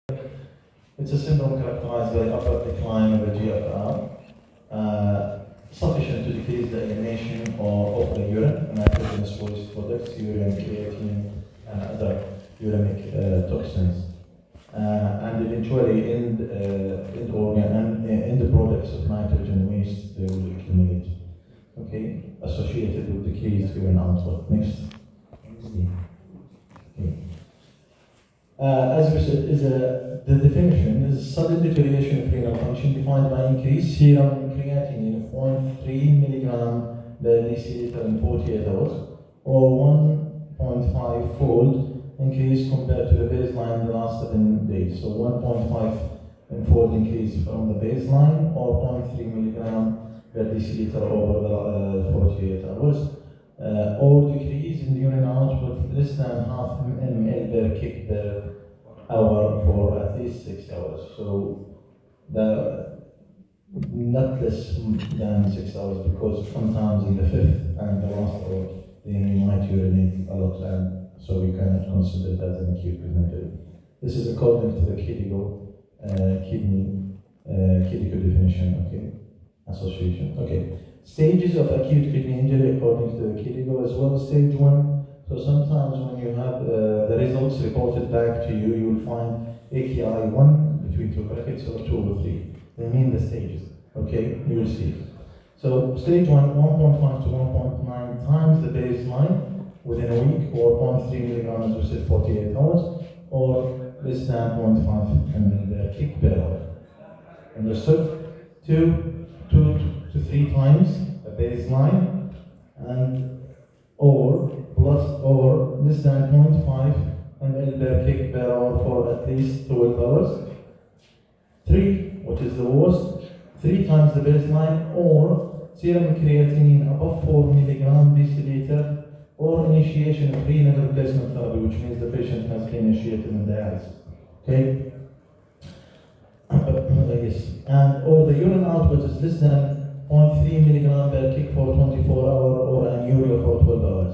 It's a syndrome characterized by upward decline of the GFR, sufficient to decrease the elimination of the urine, nitrogenous waste products, urine, creatine, and other uremic toxins, and eventually in organ and in the products of nitrogen waste they will accumulate. Okay, associated with decreased urine output. Next. Okay. As we said, the definition is sudden deterioration of renal function defined by increased serum creatinine of 0.3 milligram per deciliter in 48 hours, or 1.5-fold increase compared to the baseline in the last 7 days. So 1.5-fold increase from the baseline, or 0.3 milligram per deciliter over the 48 hours. Or decrease in urine output less than half ml per kg per hour for at least 6 hours. So not less than 6 hours, because sometimes in the fifth and the last hour they might urinate a lot, and so we cannot consider that an acute kidney injury. This is according to the kidney definition, okay, association. Okay. Stages of acute kidney injury according to the KDIGO as well. Stage 1. So sometimes when you have the results reported back to you, you will find AKI 1 between two brackets, or 2 or 3. They mean the stages. Okay, you will see. So stage 1, 1.5 to 1.9 times the baseline within a week, or 0.3 milligrams, as we said, 48 hours, or less than 0.5 ml per kg per hour. Understood? 2 to 3 times the baseline, and or less than 0.5 ml per kg per hour for at least 12 hours. 3, which is the worst, 3 times the baseline, or serum creatinine above 4 milligram deciliter, or initiation of renal replacement therapy, which means the patient has been initiated in dialysis. Okay? Yes. And or the urine output is less than 0.3 milligram per kg for 24 hours, or anuria for 12 hours.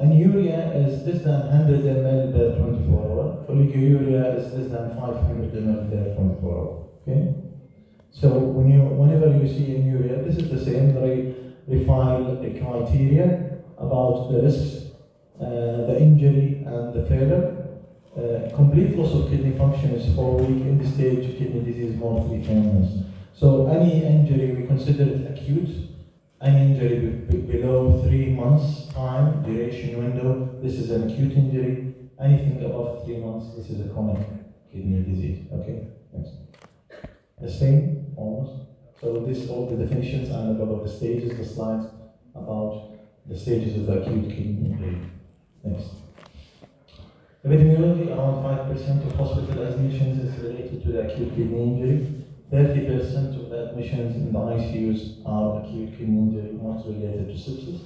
Anuria is less than 100 ml per 24 hours. Oliguria is less than 500 ml per 24 hours. Okay? So whenever you see anuria, this is the same. They file a criteria about the risks, the injury, and the failure. Complete loss of kidney function is 4 week end-stage kidney disease, mortally famous. So any injury, we consider it acute. Any injury below 3 months time duration window, this is an acute injury. Anything above 3 months, this is a chronic kidney disease. Okay, next. The same, almost. So this all the definitions and about the stages, the slides about the stages of the acute kidney injury. Next. Epidemiology, around 5% of hospital admissions is related to the acute kidney injury. 30% of the admissions in the ICUs are acute kidney injury, not related to sepsis.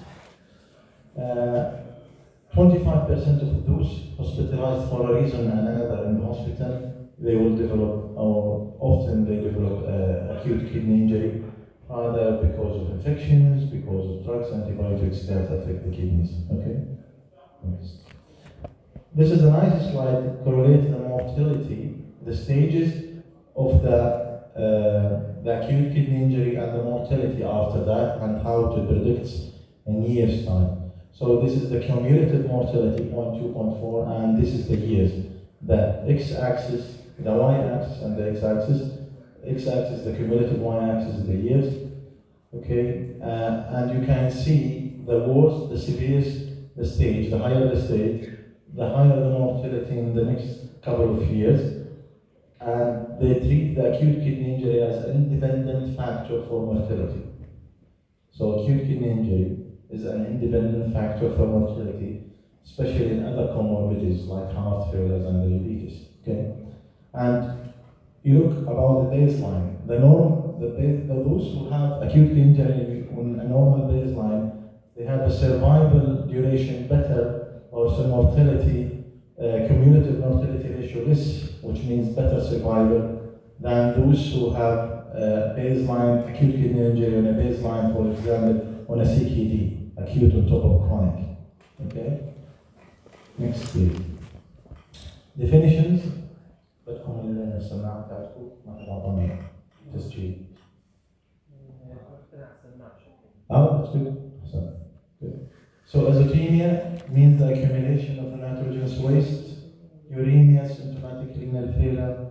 25% of those hospitalized for a reason and another in the hospital, they will develop, or often they develop acute kidney injury, either because of infections, because of drugs, antibiotics that affect the kidneys. Okay? Next. This is a nice slide correlating the mortality, the stages of the acute kidney injury and the mortality after that, and how to predict in years' time. So this is the cumulative mortality, 0.2, 0.4, and this is the years. The x-axis, the y-axis, and the x-axis. X-axis, the cumulative, y-axis is the years. Okay, and you can see the worse, the severest the stage, the higher the stage, the higher the mortality in the next couple of years. And they treat the acute kidney injury as an independent factor for mortality. So acute kidney injury is an independent factor for mortality, especially in other comorbidities like heart failures and diabetes. Okay, and you look about the baseline. Those who have acute kidney injury on a normal baseline, they have a survival duration better, or some mortality, cumulative mortality ratio less, which means better survival than those who have baseline acute kidney injury on a baseline, for example, on a CKD, acute on top of chronic. Okay? Next, please. Definitions. بدكم اللي السماعة بتاعتكم ما حدا أعطاني تسجيل. That's good. Good. So azotemia means the accumulation of nitrogenous waste. Uremia, symptomatic renal failure.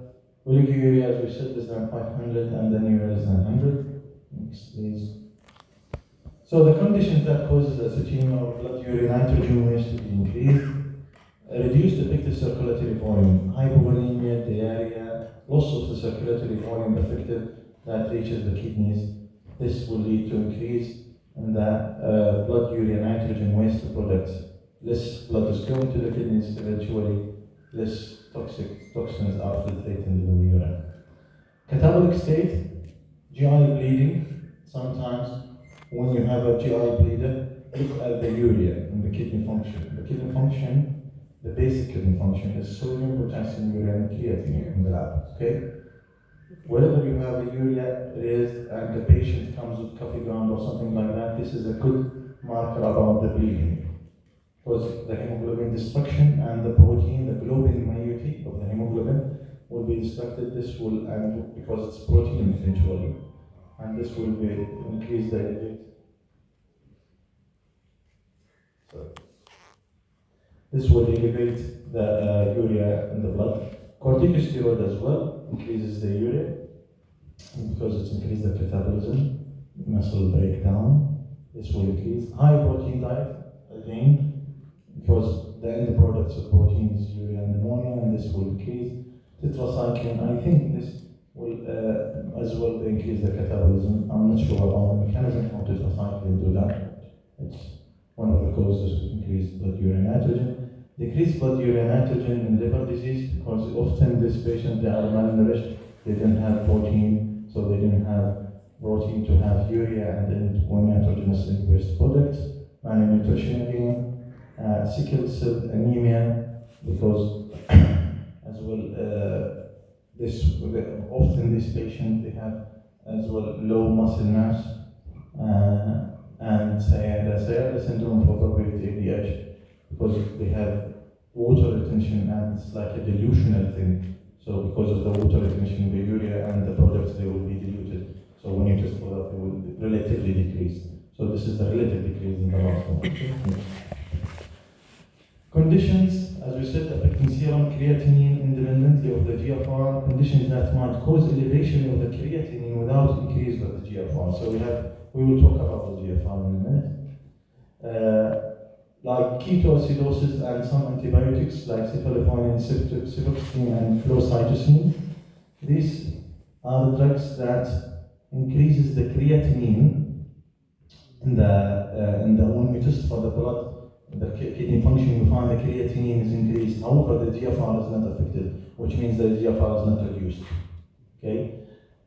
Oliguria, as we said, is than 500, and then urea is than 100. Next, please. So the conditions that causes azotemia or blood urea nitrogen waste to be increased: reduced effective circulatory volume, hypovolemia, diarrhea, loss of the circulatory volume effective that reaches the kidneys. This will lead to increase in the blood urea nitrogen waste products. Less blood is going to the kidneys, eventually less toxins are filtrated into the urine. Catabolic state, GI bleeding. Sometimes when you have a GI bleeder, look at the urea and the kidney function. The kidney function, the basic kidney function is sodium, potassium, urea, and creatinine in the lab, okay? Wherever you have a urea raised and the patient comes with coffee ground or something like that, this is a good marker about the bleeding. Because the hemoglobin destruction and the protein, the globin moiety of the hemoglobin will be destructed. This will, and because it's protein eventually, and this will be increase the elevate. So this will elevate the urea in the blood. Corticosteroid as well increases the urea because it increases the catabolism, muscle breakdown. This will increase. High protein diet again, because the end products of protein is urea and ammonia, and this will increase. Tetracycline, I think this will as well increase the catabolism. I'm not sure about the mechanism of tetracycline do that. It's one of the causes of increased blood urea nitrogen. Decreased blood urea nitrogen in liver disease, because often this patient, they are malnourished, they didn't have protein, so they didn't have protein to have urea and then one nitrogenous waste products. Malnutrition again. Sickle cell anemia, because as well often this patient, they have as well low muscle mass and Sayada syndrome for the with ADH, because they have water retention and it's like a dilutional thing. So because of the water retention, the urea and the products, they will be diluted. So when you test for that, they will relatively decrease. So this is the relative decrease in the last one. Conditions, as we said, affecting serum creatinine independently of the GFR, conditions that might cause elevation of the creatinine without increase of the GFR. So we will talk about the GFR in a minute. Like ketoacidosis and some antibiotics like cephalofenin, cefoxitin, and flucytosine. These are drugs that increases the creatinine in the when we test for the blood. The kidney function, you find the creatinine is increased. However, the GFR is not affected, which means the GFR is not reduced. Okay?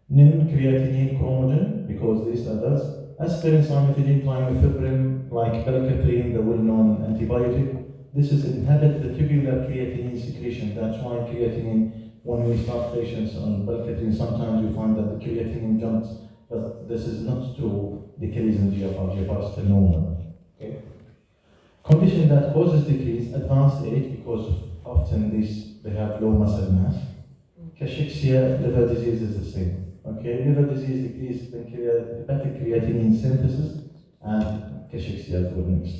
Non-creatinine chromogen, because these others. Aspirin, cimetidine, trimethoprim, like belcatrine, the well-known antibiotic. This is inhibit the tubular creatinine secretion. That's why creatinine, when we start patients on belcatrine, sometimes you find that the creatinine jumps, but this is not true. Decrease in GFR. GFR is still normal. Okay? Condition that causes decrease, advanced age, because often they have low muscle mass. Cachexia, liver disease is the same. Okay, liver disease decrease hepatic creatinine synthesis, and cachexia is what next.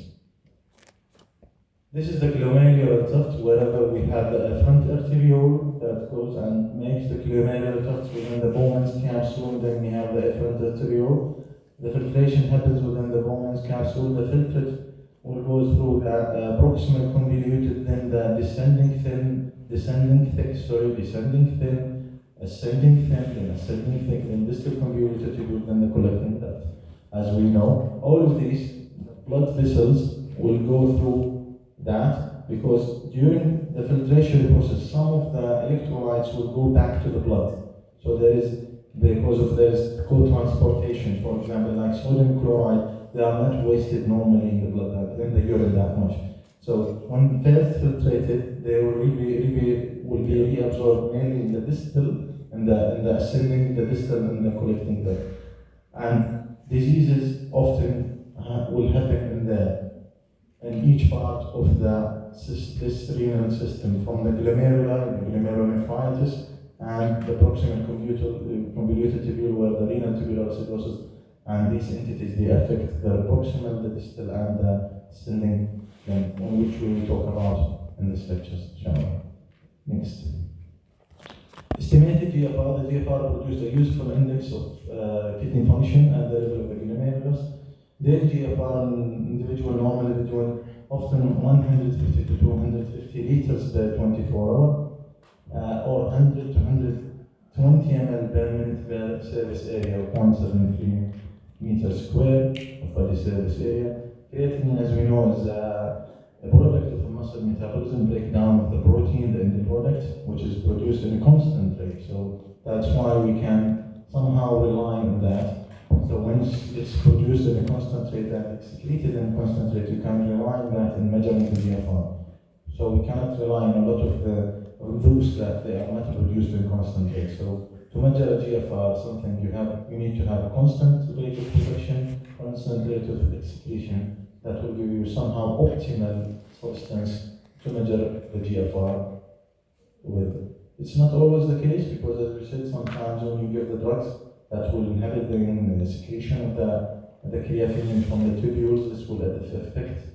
This is the glomerular tuft, wherever we have the front arteriole that goes and makes the glomerular tuft within the Bowman's capsule. Then we have the efferent arteriole. The filtration happens within the Bowman's capsule. The filtrate will go through the proximal convoluted, then the descending thin, ascending thin, then ascending thick, then distal convoluted tubule, then the collecting duct. As we know, all of these blood vessels will go through that, because during the filtration process, some of the electrolytes will go back to the blood. So because of there's co-transportation, for example, like sodium chloride, they are not wasted normally in the blood, in the urine that much. So when first filtrated, they will be reabsorbed mainly in the distal, in the ascending, the distal, and the collecting duct. And diseases often will happen in each part of the this renal system from the glomeruli, the glomerulonephritis, and the proximal convoluted tubule where the renal tubular acidosis and these entities, they affect the proximal, the distal, and the descending limb, which we will talk about in this lecture, inshallah. Next. Estimated GFR. The GFR produced a useful index of kidney function at the level of the glomerulus. Daily GFR in normal individual, often 150 to 250 liters per 24 hour, or 100 to 120 ml per minute per surface area of 0.73 meters squared of body surface area. Creatinine, as we know, is a product of a muscle metabolism, breakdown of the protein, the end product, which is produced in a constant rate. So that's why we can somehow rely on that. So once it's produced in a constant rate and excreted in a constant rate, you can rely on that in measuring the GFR. So we cannot rely on a lot of those that they are not produced in constant rate. So to measure a GFR, something you need to have a constant rate of production, constant rate of excretion. That will give you somehow optimal substance to measure the GFR with. It's not always the case because, as we said, sometimes when you give the drugs that will inhibit the secretion of the creatinine from the tubules, this will affect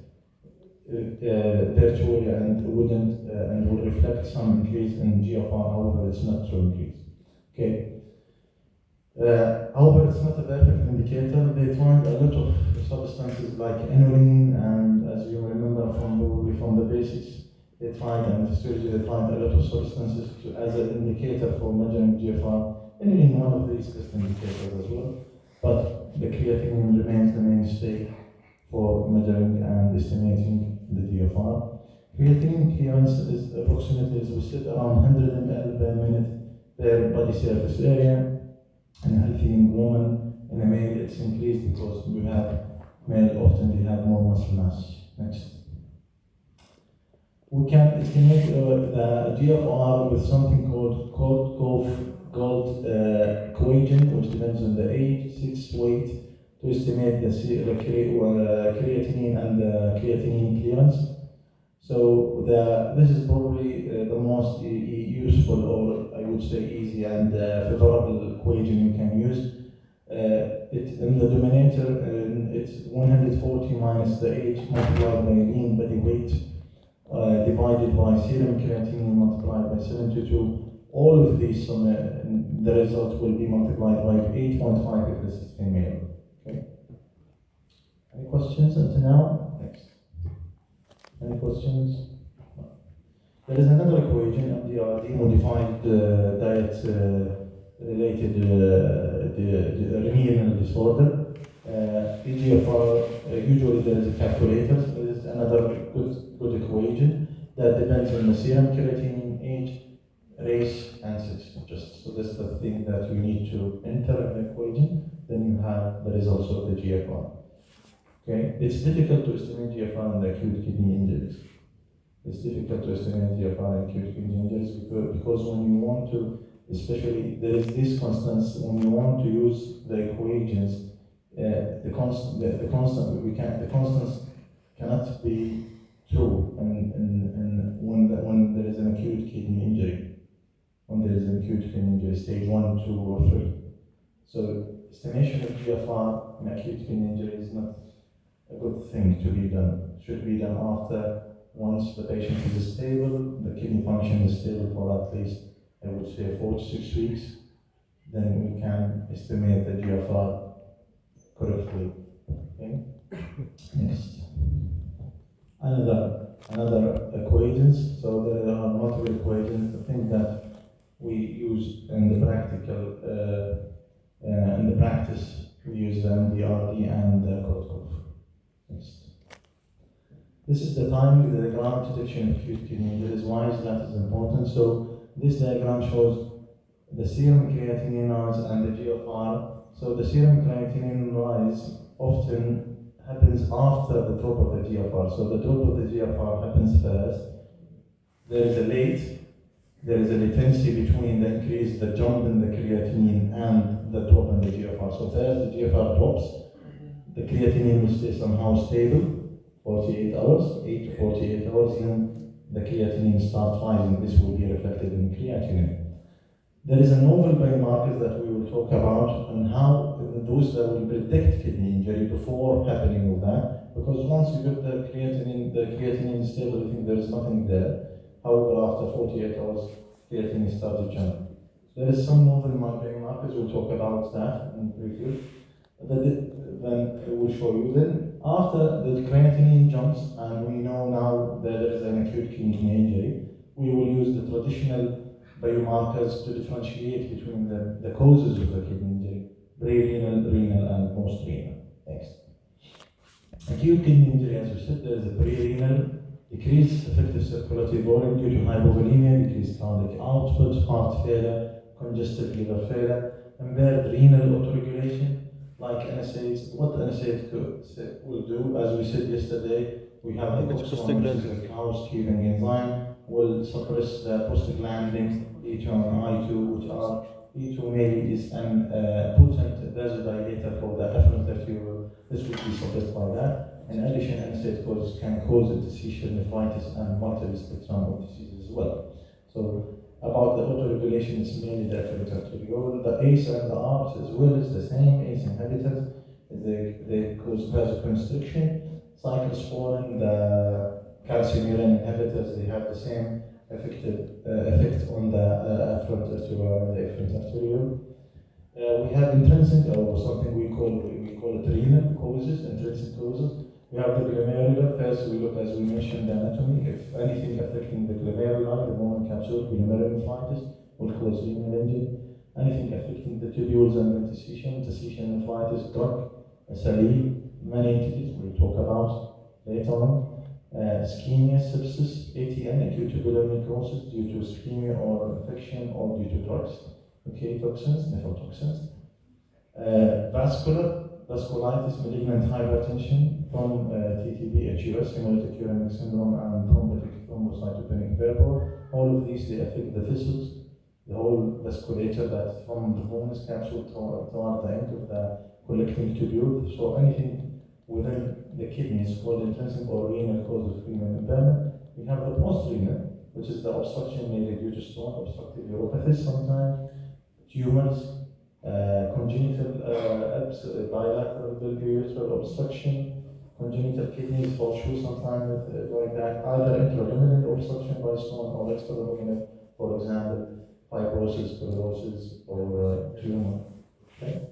virtually and wouldn't and will reflect some increase in GFR. However, it's not true increase. Okay. However, it's not a perfect indicator. They tried a lot of substances like inulin, and as you remember from the basics, they tried, and histology, they tried a lot of substances as an indicator for measuring GFR. Inulin, one of these test indicators as well, but the creatinine remains the mainstay for measuring and estimating the GFR. Creatinine clearance is approximately, as we said, around 100 ml per minute per body surface area. In a healthy woman, in a male, it's increased because we have male often they have more muscle mass. Next. We can estimate the GFR with something called gold equation, which depends on the age, sex, weight, to estimate the creatinine and the creatinine clearance. So this is probably the most useful, or I would say easy and favorable equation you can use. In the denominator, it's 140 minus the age multiplied by mean body weight divided by serum creatinine multiplied by 72. All of these, the result will be multiplied by 8.5 if this is female. Okay. Any questions until now? Next. Any questions? No. There is another equation, MDRD, modified diet related renal disorder. EGFR, usually there is a calculator. There is another good equation that depends on the serum creatinine, age, race, and sex. So this is the thing that you need to enter in the equation. Then you have the results of the GFR. Okay, it's difficult to estimate GFR in the acute kidney injuries. It's difficult to estimate GFR in acute kidney injuries because when you want to, especially there is this constants when you want to use the equations, the constants cannot be true when there is an acute kidney injury. When there is an acute kidney injury, stage 1, 2, or 3. So estimation of GFR in acute kidney injury is not a good thing to be done. Should be done after, once the patient is stable, the kidney function is stable for at least, I would say, 4 to 6 weeks. Then we can estimate the GFR correctly. Okay. Next. Another equations. So there are multiple equations. The thing that we use in the practical, in the practice, we use the MDRD and the Korotkoff. Next. This is the timing diagram detection of acute kidney injuries. Why is that important? So this diagram shows the serum creatinine rise and the GFR. So the serum creatinine rise often happens after the drop of the GFR. So the drop of the GFR happens first. There is a latency between the increase, the jump in the creatinine and the drop in the GFR. So first the GFR drops, the creatinine will stay somehow stable, 48 hours, 8 to 48 hours, then the creatinine starts rising. This will be reflected in creatinine. There is a novel biomarkers that we will talk about and how those that will predict kidney injury before happening with that. Because once you get the creatinine is stable, you think there is nothing there. However, after 48 hours, creatinine starts to jump. There is some novel biomarkers, we'll talk about that in review. Then it will show you. Then after the creatinine jumps, and we know now that there is an acute kidney injury, we will use the traditional biomarkers to differentiate between the causes of the kidney injury: pre-renal, renal, and post-renal. Next. Acute kidney injury, as we said, there is a pre-renal, decreased effective circulatory volume due to hypovolemia, decreased cardiac output, heart failure, congestive liver failure, impaired renal autoregulation, like NSAIDs. What NSAIDs will do, as we said yesterday, we have the COX-1, which is a housekeeping enzyme, will suppress the prostaglandins E2 and I2, which are E2 maybe is an potent vasodilator for the afferent arteriole. This will be suppressed by that. In addition, NSAID can cause interstitial nephritis and multiple spectrum of disease as well. So about the autoregulation, it's mainly the afferent arteriole. The ACE and the ARBs as well is the same. ACE inhibitors, they cause vasoconstriction. Cyclosporin, the calcineurin inhibitors, they have the same effect on the afferent arteriole and the efferent arteriole. We have intrinsic, or something we call it renal causes, intrinsic causes. We have the glomerular. First, we look, as we mentioned, the anatomy. If anything affecting the glomeruli, the bone capsule, glomerulonephritis will cause renal injury. Anything affecting the tubules and interstitial nephritis, drug, SLE, many entities we'll talk about later on. Ischemia, sepsis, ATN, acute tubular necrosis due to ischemia or infection or due to drugs. Okay, toxins, nephrotoxins. Vasculitis, malignant hypertension from TTP, HUS, hemolytic uremic syndrome, and thrombotic thrombocytopenic purpura. All of these, they affect the vessels, the whole vasculature that from the bonus capsule toward the end of the collecting tubule. So anything within the kidneys called intrinsic or renal cause of renal impairment. We have the post-renal, which is the obstruction mainly due to stone, obstructive uropathy sometimes, tumors, congenital bilateral biliourethral obstruction, congenital kidneys horseshoe sometimes like that, either intraluminal obstruction by stone or extraluminal, for example, fibrosis, sclerosis, or tumor. Okay.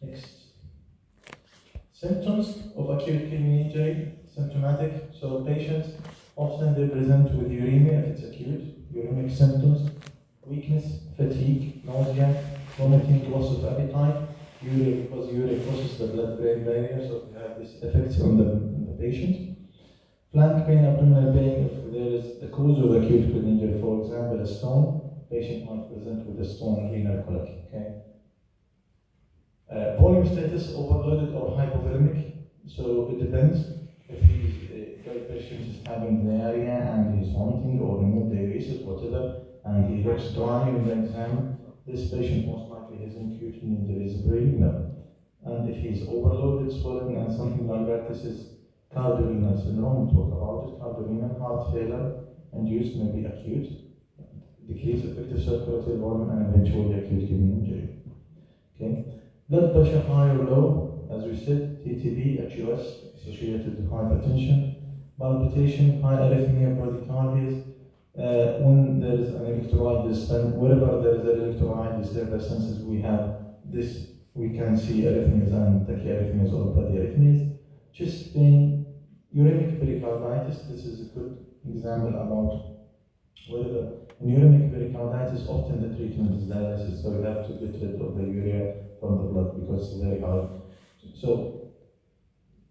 Next. Symptoms of acute kidney injury, symptomatic. So patients often they present with uremia if it's acute, uremic symptoms, weakness, fatigue, nausea, vomiting, loss of appetite, urea, because urea crosses the blood-brain barrier, so we have this effect on the patient. Flank pain, abdominal pain, if there is the cause of acute kidney injury, for example, a stone, patient might present with a stone renal colic. Okay. Volume status, overloaded or hypovolemic, so it depends. If the patient is having diarrhea and he's vomiting or removed diuresis, whatever, and he looks dry in the exam, this patient most likely has acute kidney injury is renal. And if he's overloaded, swelling, and something like that, this is cardiorenal syndrome. We talk about it. Cardiorenal heart failure induced, maybe acute, decreased effective circulatory volume, and eventually acute kidney injury. Okay. Blood pressure high or low, as we said, TTP, HUS, associated with hypertension, palpitation, high arrhythmia, bradycardia. When there is an electrolyte disturbance, wherever there is an electrolyte disturbance, we have this, we can see arrhythmias and tachyarrhythmias or bradyarrhythmias. Chest pain, uremic pericarditis, this is a good example about whether in uremic pericarditis, often the treatment is dialysis, so you have to get rid of the urea from the blood because it's very hard. So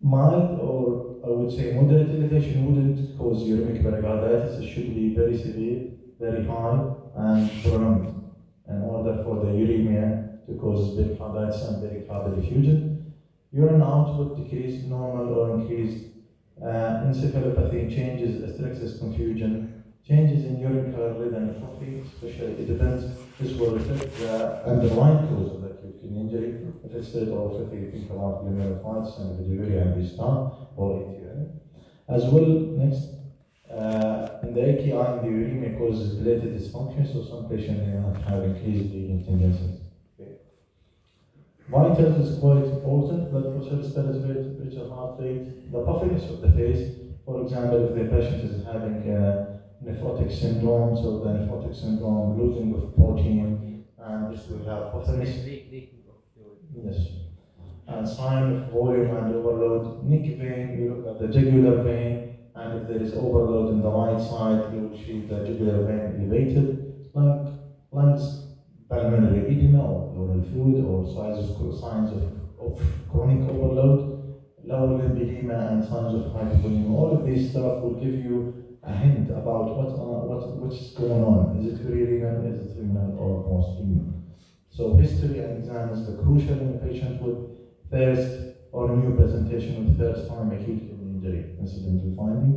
mild, or I would say moderate elevation wouldn't cause uremic pericarditis. It should be very severe, very high, and prolonged in order for the uremia to cause pericarditis and pericardial effusion. Urine output decreased, normal or increased. Encephalopathy changes, asterixis, confusion, changes in urine color, red and frothy, especially it depends. This will reflect the underlying cause of the acute kidney injury. If it's state or if you think about glomerulonephritis and dysuria and this stuff, or ATN. As well, next, in the AKI, the uremia causes related dysfunction, so some patients have increased bleeding tendencies. Okay. Vitals is quite important: blood pressure, respiratory temperature, heart rate, the puffiness of the face. For example, if the patient is having nephrotic syndrome, so the nephrotic syndrome, losing of protein, and this will have puffiness. Yes. And sign of volume and overload. Neck vein, you look at the jugular vein, and if there is overload in the right side, you will see the jugular vein elevated. Lungs, pulmonary edema or pleural fluid, or signs of chronic overload, lower limb edema, and signs of hypovolemia. All of these stuff will give you a hint about what's going on. Is it renal, is it renal, or most renal? So history and exam is the crucial in a patient with first or new presentation with first time acute kidney injury, incidental finding.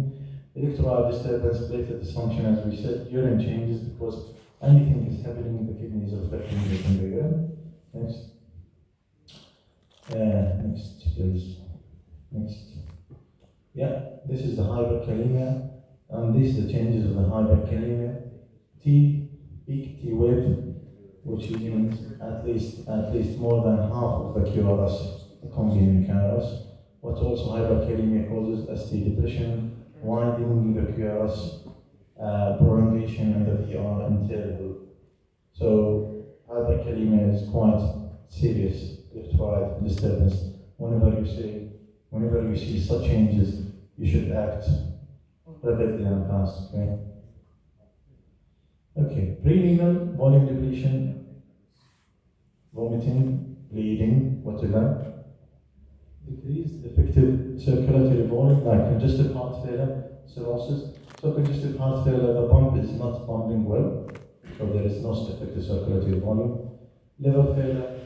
Electrolyte disturbance, platelet dysfunction, as we said, urine changes because anything is happening in the kidney is affecting the urine. Next. Next, please. Next. Yeah, this is the hyperkalemia, and these are the changes of the hyperkalemia. Peak T wave, which means at least more than half of the QRS consuming QRS. What also hyperkalemia causes ST depression, widening the QRS, prolongation in the PR interval. So hyperkalemia is quite serious electrolyte disturbance. Whenever you see such changes, you should act rapidly and fast. Okay. Okay. Prerenal volume depletion, vomiting, bleeding, whatever. Decreased effective circulatory volume, like congestive heart failure, cirrhosis. So congestive heart failure, the pump is not pumping well, so there is no effective circulatory volume. Liver failure,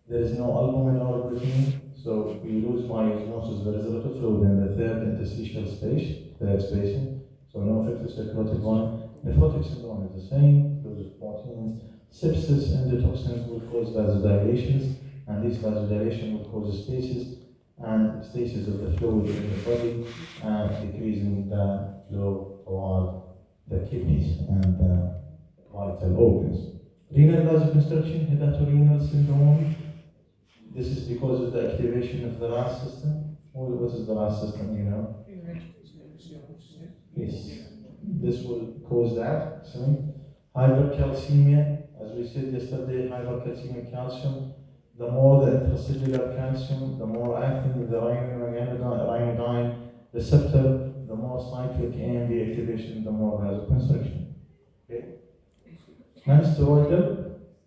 there is no albumin or protein, so we lose by osmosis. There is a lot of fluid in the third interstitial spacing, so no effective circulatory volume. Nephrotic syndrome is the same, because of proteins. Sepsis and endotoxins will cause vasodilations, and this vasodilation will cause stasis of the fluid in the body, and decreasing the flow toward the kidneys and the vital organs. Renal vasoconstriction, hepatorenal syndrome. This is because of the activation of the RAS system. What is the RAS system, you know? Yes. This will cause that. So, hypercalcemia, as we said yesterday, hypercalcemic calcium. The more the intracellular calcium, the more active the ryanodine receptor, the more cyclic AMP activation, the more vasoconstriction. Okay. Non-steroidal,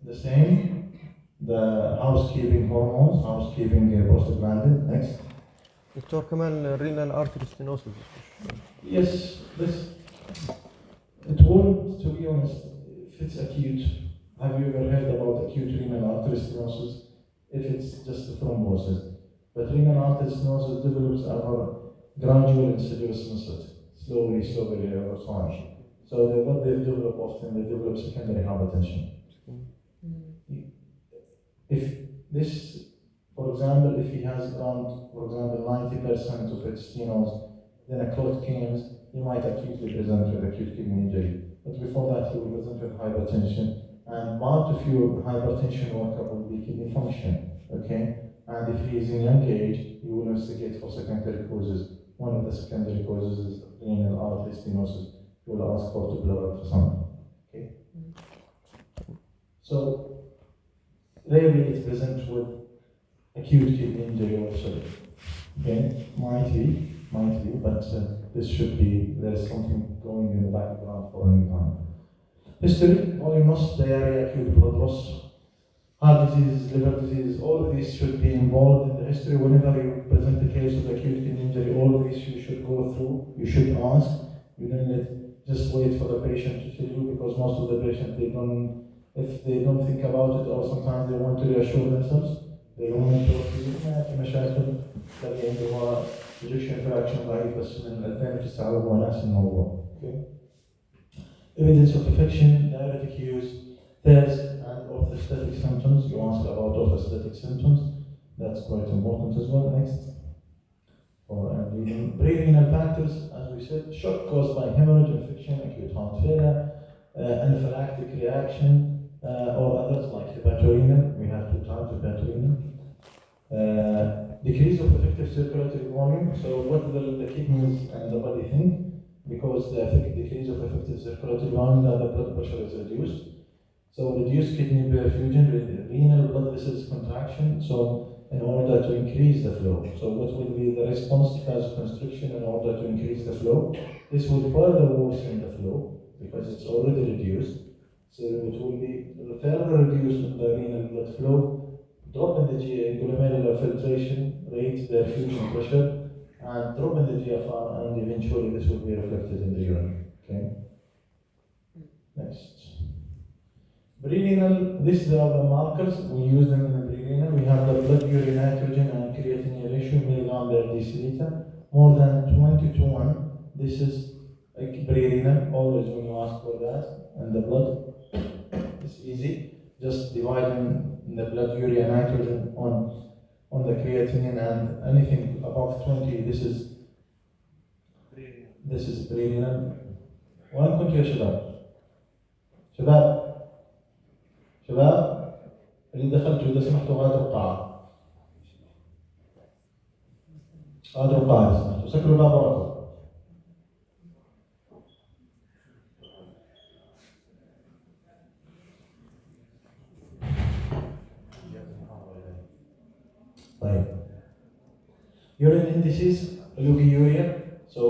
the same. The housekeeping hormones, housekeeping prostaglandin. Next. دكتور كمان renal artery stenosis. Yes, it won't, to be honest, if it's acute. Have you ever heard about acute renal artery stenosis? If it's just a thrombosis. But renal artery stenosis develops over gradual insidious onset, slowly over time. So what they develop often, they develop secondary hypertension. If this, for example, if he has around, for example, 90% of its stenosis, then a clot comes, he might acutely present with acute kidney injury. But before that, he will present with hypertension. And part of your hypertension workup will be kidney function, okay? And if he is in young age, you will investigate for secondary causes. One of the secondary causes is renal artery stenosis. You will ask for tubular ultrasound, okay? So, rarely it presents with acute kidney injury also, okay? Might be, but this should be, there's something going in the background for a long time. History, volume loss, diarrhea, acute blood loss, heart disease, liver disease, all of these should be involved in the history. Whenever you present a case of acute kidney injury, all of these you should go through, you should ask. You don't just wait for the patient to tell you, because most of the patients, if they don't think about it, or sometimes they want to reassure themselves, they don't want to في مشاكل تلاقي عنده ejection fraction ضعيف بس من 2009 هو نفس الموضوع. Okay. Evidence of infection, diuretic use, thirst, and orthostatic symptoms. You ask about orthostatic symptoms. That's quite important as well. Next. Pre-renal factors, as we said, shock caused by hemorrhage, infection, acute heart failure, anaphylactic reaction, or others like hepatorenal. We have 2 types of hepatorenal. Decrease of effective circulatory volume. So what will the kidneys and the body think? Because the decrease of effective circulatory volume, the blood pressure is reduced. So reduced kidney perfusion, renal blood vessels contraction. So in order to increase the flow. So what will be the response to vasoconstriction in order to increase the flow? This will further worsen the flow because it's already reduced. So it will be further reduced the renal blood flow, drop in the glomerular filtration rate, perfusion pressure, and drop in the GFR, and eventually this will be reflected in the urine. Okay. Next. Pre-renal, these are the markers, we use them in the pre-renal. We have the blood urine nitrogen and creatinine ratio, milligram per deciliter, more than 20 to 1. This is like pre-renal, always when you ask for that. And the blood, it's easy, just dividing the blood urea nitrogen on the creatinine, and anything above 20, this is pre-renal. وين كنتوا يا شباب؟ شباب اللي دخلتوا إذا سمحتوا غادروا القاعة. غادروا القاعة إذا سمحتوا، سكروا الباب وراكم. طيب. Urine indices, oliguria, so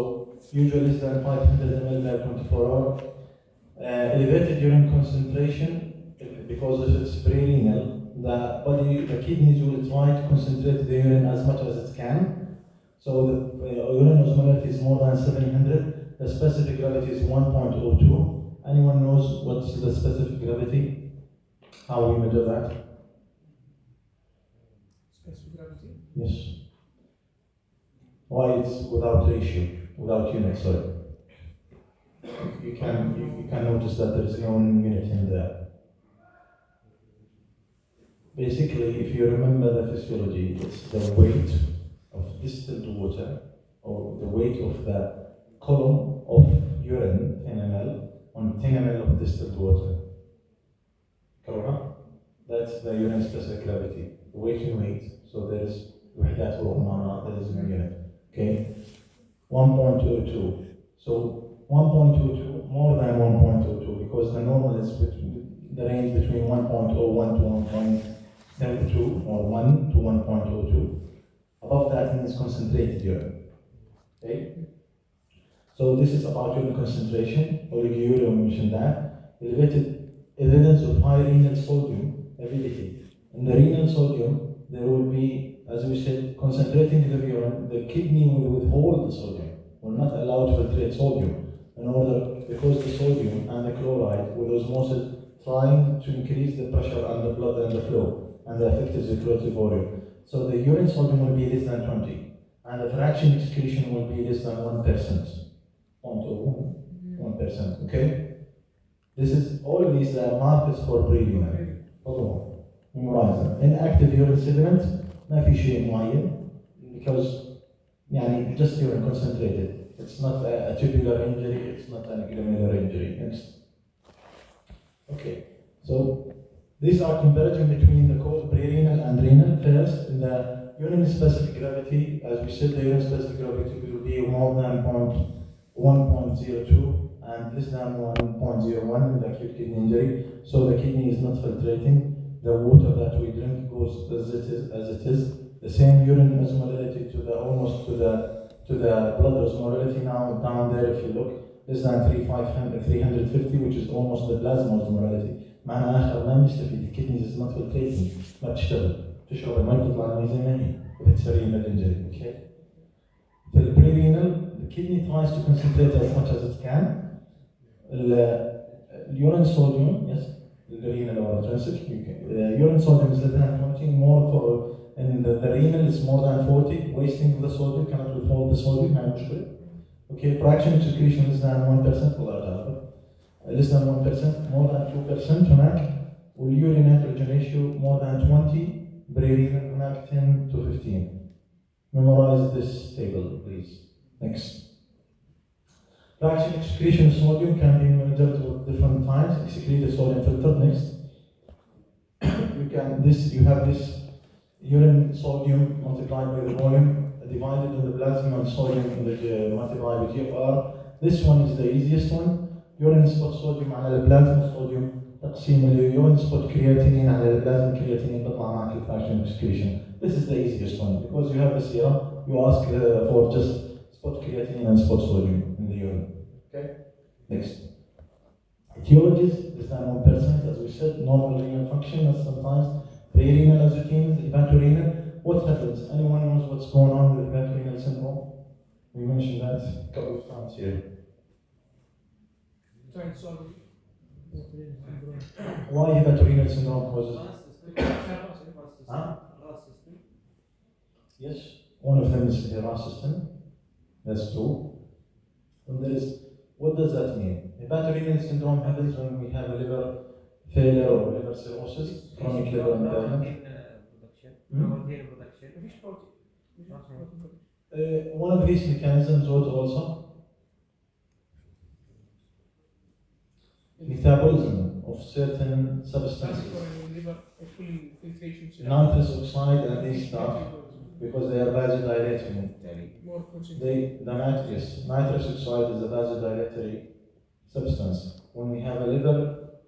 usually less than 500 ml per 24 hours. Elevated urine concentration. Because if it's pre-renal, the kidneys will try to concentrate the urine as much as it can. So the urine osmolarity is more than 700. The specific gravity is 1.02. Anyone knows what's the specific gravity? How we measure that? Specific gravity? Yes. Why it's without ratio, without unit, sorry. You can notice that there is no unit in there. Basically, if you remember the physiology, it's the weight of distilled water, or the weight of the column of urine, 10 ml, on 10 ml of distilled water. Correct? That's the urine specific gravity. Weight in weight, so there's وحدات وهرمونات, there is no unit. Okay? 1.22. So 1.22, more than 1.22, because the normal is the range between 1.01 to 1.72 or 1 to 1.02. Above that means concentrated urine. Okay? So this is about urine concentration. Oliguria, we mentioned that. Elevated evidence of high renal sodium avidity. In the renal sodium, there will be, as we said, concentrating the urine, the kidney will withhold the sodium, will not allow to filtrate sodium, in order, because the sodium and the chloride with osmosis trying to increase the pressure and the blood and the flow and the effective circulatory volume. So the urine sodium will be less than 20, and the fraction excretion will be less than 1%. 1%, okay? This is, all of these are markers for pre-renal. Memorize them. Inactive urine sediment, ما في شيء معين, because يعني just urine concentrated. It's not a tubular injury, it's not an glomerular injury. Next. Okay, so these are comparison between the pre-renal and renal. First, in the urine specific gravity, as we said, the urine specific gravity will be more than 1.02 and less than 1.01 in the acute kidney injury. So the kidney is not filtrating. The water that we drink goes as it is. The same urine osmolarity to the almost to the blood osmolarity now down there. If you look, less than 350, which is almost the plasma osmolarity. معنى آخر ما بنستفيد. The kidneys is not filtrating. ما بتشتغل. تشرب الماء بتطلع الماء زي ما هي. It's a renal injury. Okay. For the pre-renal, the kidney tries to concentrate as much as it can. Urine sodium, yes. The renal or intrinsic, urine sodium is less than 20, more for, and the renal is more than 40, wasting of the sodium, cannot withhold the sodium, okay, fraction of secretion less than 1%, less than 1%, more than 2%, هناك والurine nitrogen ratio more than 20, pre-renal renal 10 to 15. Memorize this table, please. Next. Fraction excretion of sodium can be measured at different times. Excrete the sodium filter. Next. You have this urine sodium multiplied by the volume divided on the plasma and sodium multiplied by GFR. This one is the easiest one. Urine spot sodium على البلازما sodium تقسيم اليورين spot creatinine على البلازما creatinine بيطلع معك الفراكشن excretion. This is the easiest one because you have the serum. You ask for just spot creatinine and spot sodium in the urine. Okay. Next. Etiologies is than 1%, as we said. Normal renal function, and sometimes pre-renal azotenes, hepatorenal. What happens? Anyone knows what's going on with hepatorenal syndrome? We mentioned that a couple of times here. Why hepatorenal syndrome causes? Huh? Yes, one of them is the RAS system. That's true. And there is, what does that mean? Hepatorenal syndrome happens when we have a liver failure or liver cirrhosis, chronic liver impairment. One of these mechanisms was also metabolism of certain substances, nitrous oxide and this stuff, because they are vasodilating. Nitrous oxide is a vasodilatory substance. When we have a liver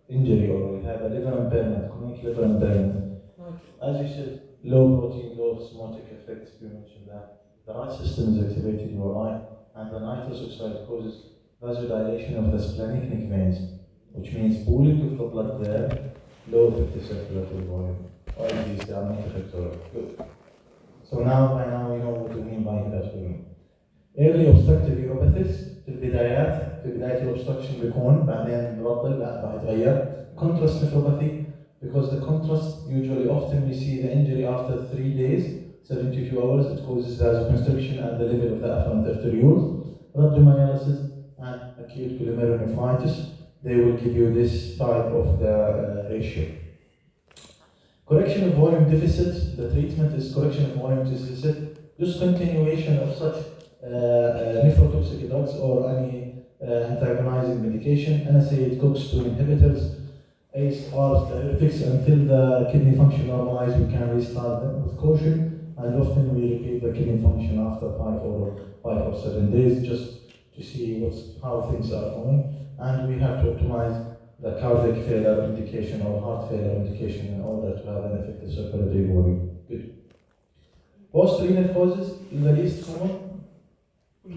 injury or we have a liver impairment, chronic liver impairment, as you said, low protein, low osmotic effects, you mentioned that. The right system is activated, you are right, and the nitrous oxide causes vasodilation of the splenic veins, which means pooling of the blood there, low effective circulatory volume. All of these are not effective. Good. So by now we know what we mean by hepatorenal. Early obstructive uropathies في بداية الobstruction بيكون بعدين ببطل لا بيتغير. Contrast nephropathy, because the contrast usually often we see the injury after 3 days, 72 hours, it causes vasoconstriction at the level of the afferent arterioles. Rhabdomyolysis and acute glomerulonephritis, they will give you this type of the ratio. Correction of volume deficit, the treatment is correction of volume deficit, discontinuation of such nephrotoxic drugs or any antagonizing medication, NSAID, COX-2 inhibitors, ACE, ARBs, diuretics, until the kidney function normalizes, we can restart them with caution, and often we repeat the kidney function after 5 or 7 days just to see how things are going, and we have to optimize the cardiac failure indication or heart failure indication in order to have an effective circulatory volume. Good. Post-renal causes, the least common,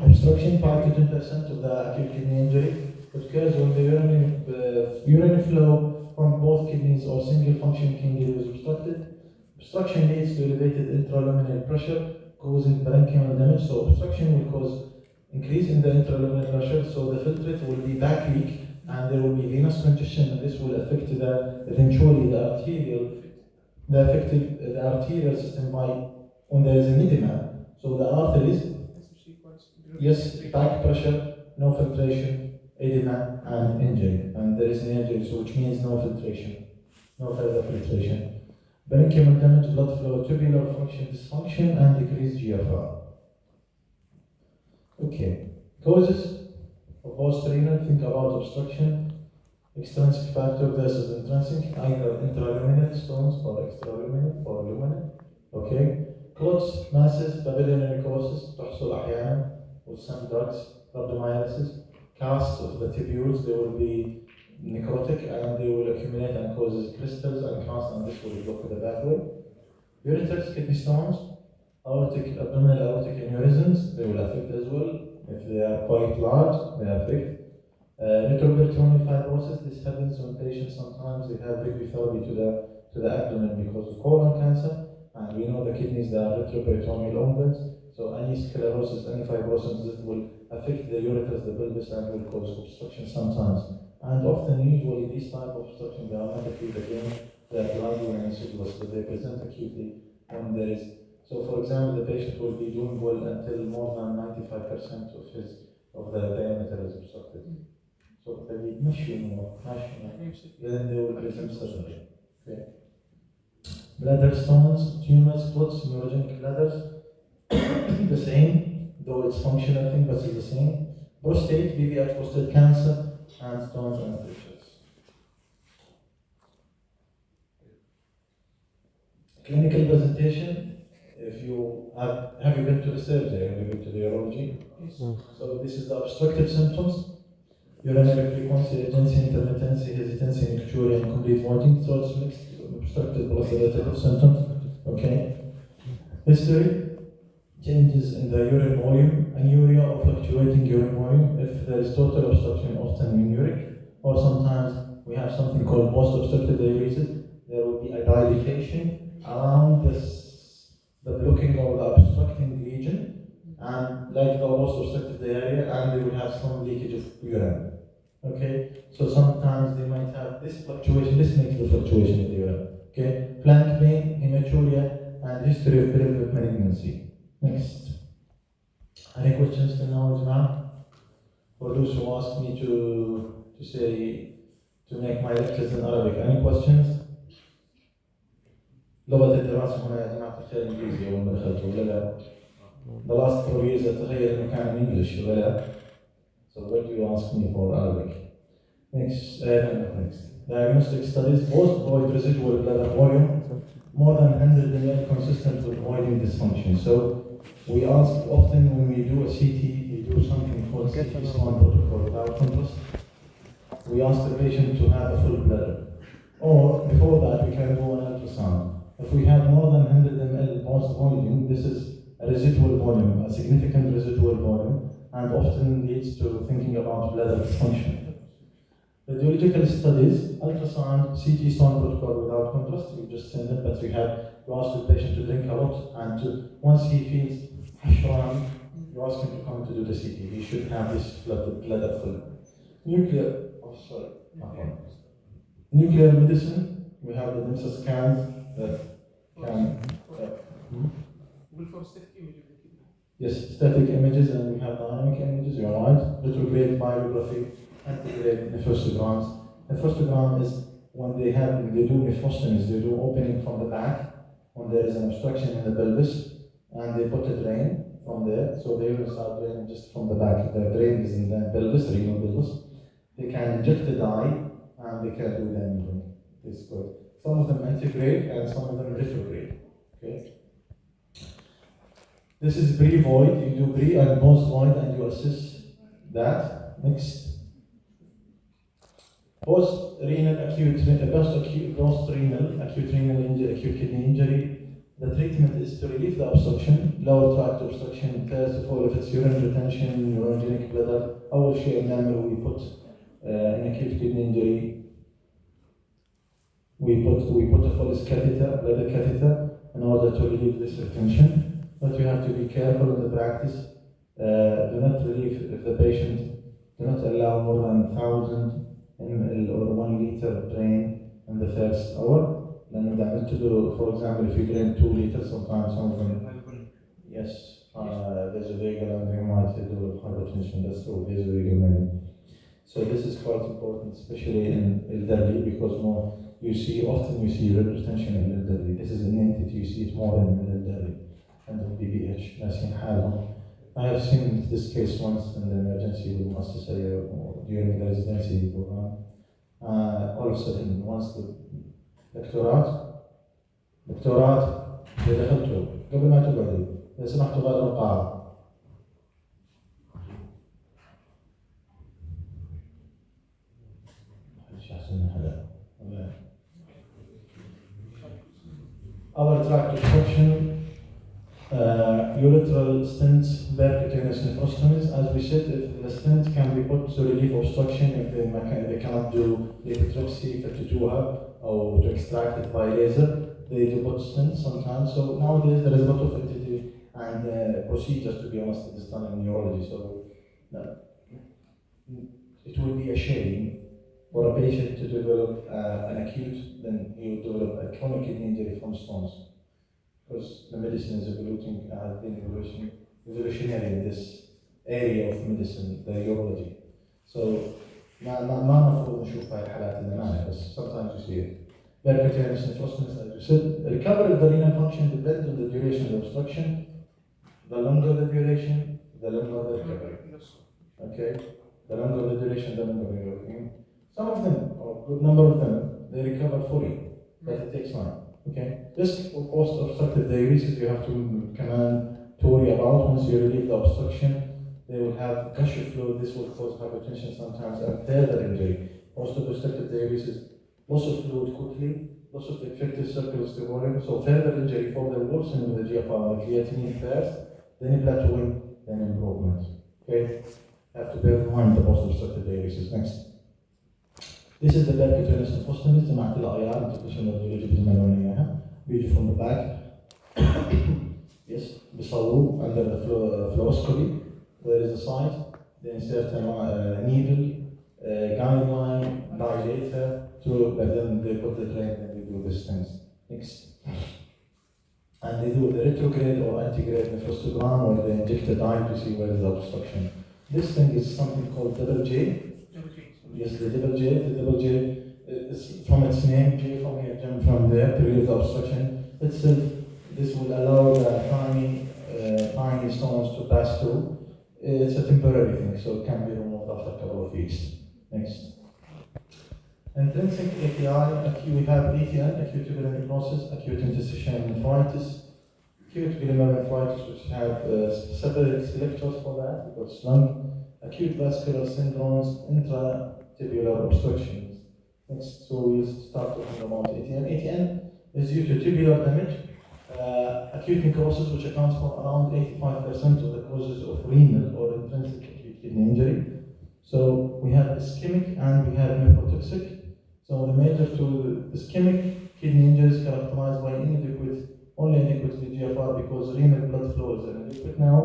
obstruction, 5 to 10% of the acute kidney injury. It occurs when the urine flow from both kidneys or single functioning kidney is obstructed. Obstruction leads to elevated intraluminal pressure, causing parenchymal damage. So obstruction will cause increase in the intraluminal pressure, so the filtrate will be back weak, and there will be venous congestion, and this will affect eventually the arterial system when there is an edema. So the arteries, yes, back pressure, no filtration, edema, and injury. And there is an injury, so which means no filtration, no further filtration. Parenchymal damage, blood flow, tubular function dysfunction, and decreased GFR. Okay, causes of post-renal, think about obstruction, extrinsic factor versus intrinsic, either intraluminal stones or extraluminal or luminal. Okay, clots, masses, papillary necrosis, تحصل أحيانا with some drugs, rhabdomyolysis, casts of the tubules, they will be necrotic and they will accumulate and causes crystals and casts, and this will block the pathway. Ureters, kidney stones, abdominal aortic aneurysms, they will affect as well. If they are quite large, they affect. Retroperitoneal fibrosis, this happens when patients sometimes they have radiotherapy to the abdomen because of colon cancer, and we know the kidneys, they are retroperitoneal organs, so any sclerosis, any fibrosis, that will affect the ureters, the pelvis, and will cause obstruction sometimes. And often, usually, these type of obstruction, they are not acute again, they are gradual and aciduous, but they present acutely when there is. So, for example, the patient will be doing well until more than 95% of the diameter is obstructed. So, they will mesh more, then they will present suddenly. Okay. Bladder stones, tumors, clots, neurogenic bladders, the same, though it's functional thing, but it's the same. Prostate, BBH prostate cancer, and stones and strictures. Clinical presentation, if you have you been to the surgery, have you been to the urology? So this is the obstructive symptoms, urinary frequency, urgency, intermittency, hesitancy, nocturia, and complete vomiting. So it's mixed obstructive plus irritative symptoms. Okay. History, changes in the urine volume, anuria or fluctuating urine volume. If there is total obstruction, often menuric, or sometimes we have something called post-obstructive diuresis. There will be a dilatation around the blocking or the obstructing region, and like the post-obstructive diarrhea, and they will have some leakage of urine. Okay, so sometimes they might have this fluctuation. This makes the fluctuation of the urine. Okay, flank pain, hematuria, and history of peripheral malignancy. Next. Any questions till now, Ismail? For those who ask me to make my lectures in Arabic, any questions؟ لغة الدراسة هنا يا جماعة الخير إنجليزي أول ما دخلت ولا لا؟ The last 4 years أتخيل إنه كان English ولا لا؟ So what do you ask me for Arabic? Next. Diagnostic studies, both void residual bladder volume, more than 100 ml consistent with voiding dysfunction. So we ask often when we do a CT, we do something called CT scan protocol without contrast. We ask the patient to have a full bladder. Or before that, we can do an ultrasound. If we have more than 100 ml post voiding, this is a residual volume, a significant residual volume, and often leads to thinking about bladder dysfunction. Radiological studies, ultrasound, CT stone protocol without contrast, you just send it, but you ask the patient to drink a lot, and once he feels hashram, you ask him to come to do the CT. He should have this bladder full. Nuclear medicine, we have the DIMSA scans that can. Yes, static images, and we have dynamic images, you're right. Retrograde biography, antegrade nephrostograms. Nephrostogram is when they do nephrostomies, they do opening from the back when there is an obstruction in the pelvis, and they put a drain from there, so they will start draining just from the back. The drain is in the pelvis, renal pelvis. They can inject the dye, and they can do the imaging. It's good. Some of them antegrade and some of them retrograde. Okay. This is pre-void. You do pre and post-void, and you assess that. Next. Post-renal acute, post-renal acute renal injury, acute kidney injury. The treatment is to relieve the obstruction, lower tract obstruction. First of all, if it's urine retention, neurogenic bladder, أول شيء بنعمله we put in acute kidney injury. We put a Foley's catheter, bladder catheter, in order to relieve this retention. But you have to be careful in the practice. Do not relieve if the patient, do not allow more than 1,000 ml or 1 liter drain in the first hour. Then we have to do, for example, if you drain 2 liters, sometimes some of them, yes, vasovagal, and they might do hypertension. That's all vasovagal maybe. So this is quite important, especially in elderly, because often you see retention in elderly. This is an entity, you see it more in elderly. And the BBH, ناسين حالهم. I have seen this case once in the emergency بالمؤسسة during the residency program. All of a sudden, once the دكتورات إذا دخلتوا قبل ما تقعدوا إذا سمحتوا غادروا القاعة. Our tract obstruction. Ureteral stents, percutaneous nephrostomies. As we said, if the stent can be put to relieve obstruction, if they cannot do lithotripsy, or to extract it by laser, they do put stents sometimes. So nowadays there is a lot of activity and procedures, to be honest, that is done in neurology. So it would be a shame for a patient to develop an acute, then he would develop a chronic kidney injury from stones. Because the medicine is evolutionary in this area of medicine, the urology. So ما مفروض نشوف هاي الحالات اللي معنا, بس sometimes you see it. Percutaneous nephrostomy, as you said. Recovery of the renal function depends on the duration of the obstruction. The longer the duration, the longer the recovery. Okay? The longer the duration, the longer the recovery. Some of them, or a good number of them, they recover fully, but it takes time. Okay? Risk of post-obstructive diuresis you have to worry about once you relieve the obstruction. They will have gush of fluid. This will cause hypertension sometimes and further injury. Post-obstructive diuresis, loss of fluid quickly, loss of effective circulatory volume, so further injury for the worsening of the GFR, the creatinine first, then plateauing, then improvement. Okay? Have to bear in mind the post-obstructive diuresis. Next. This is the percutaneous nephrostomy. جماعة العيار انتقشنا الريولوجي بتمنون إياها. بيجي from the back. Yes, بيصوروا under the fluoroscopy. Where is the site? They insert a needle, guideline, dilator, but then they put the drain and they do these things. Next. And they do the retrograde or antegrade nephrostogram where they inject a dye to see where is the obstruction. This thing is something called double J. Yes, the double J. The double J is from its name, J from here, J from there, to relieve the obstruction. Itself, this will allow the tiny stones to pass through. It's a temporary thing, so it can be removed after a couple of weeks. Next. Intrinsic AKI, we have ATN, acute tubular necrosis, acute interstitial nephritis, acute glomerulonephritis, which have separate selectors for that, because lung, acute vascular syndromes, intratubular obstructions. Next, so we'll start talking about ATN. ATN is due to tubular damage, acute necrosis, which accounts for around 85% of the causes of renal or intrinsic acute kidney injury. So we have ischemic and we have nephrotoxic. So the major two ischemic kidney injuries characterized by only inadequate GFR because renal blood flow is inadequate now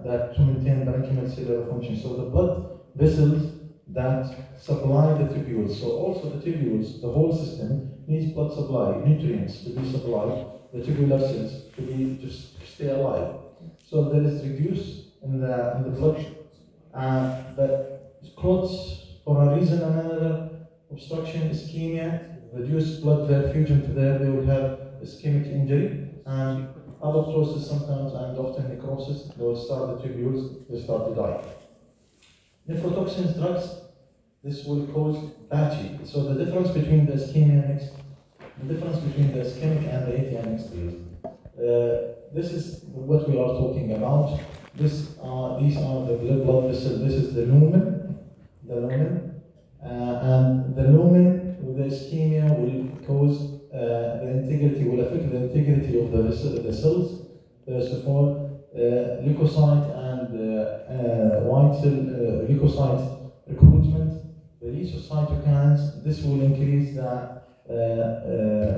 that to maintain parenchymal cellular function. So the blood vessels that supply the tubules, so also the tubules, the whole system needs blood supply, nutrients to be supplied, the tubular cells to stay alive. So there is reduce in the blood, but clots for a reason or another, obstruction, ischemia, reduced blood perfusion to there, they will have ischemic injury, and apoptosis sometimes and often necrosis, they will start the tubules, they start to die. Nephrotoxins drugs, this will cause patchy. So the difference between the ischemia and the difference between the ischemic and the ATN is this is what we are talking about. These are the blood vessels. This is the lumen, and the lumen with the ischemia will cause will affect the integrity of the cells. First of all, leukocyte and white cell leukocyte recruitment, the lysocytokines. This will increase the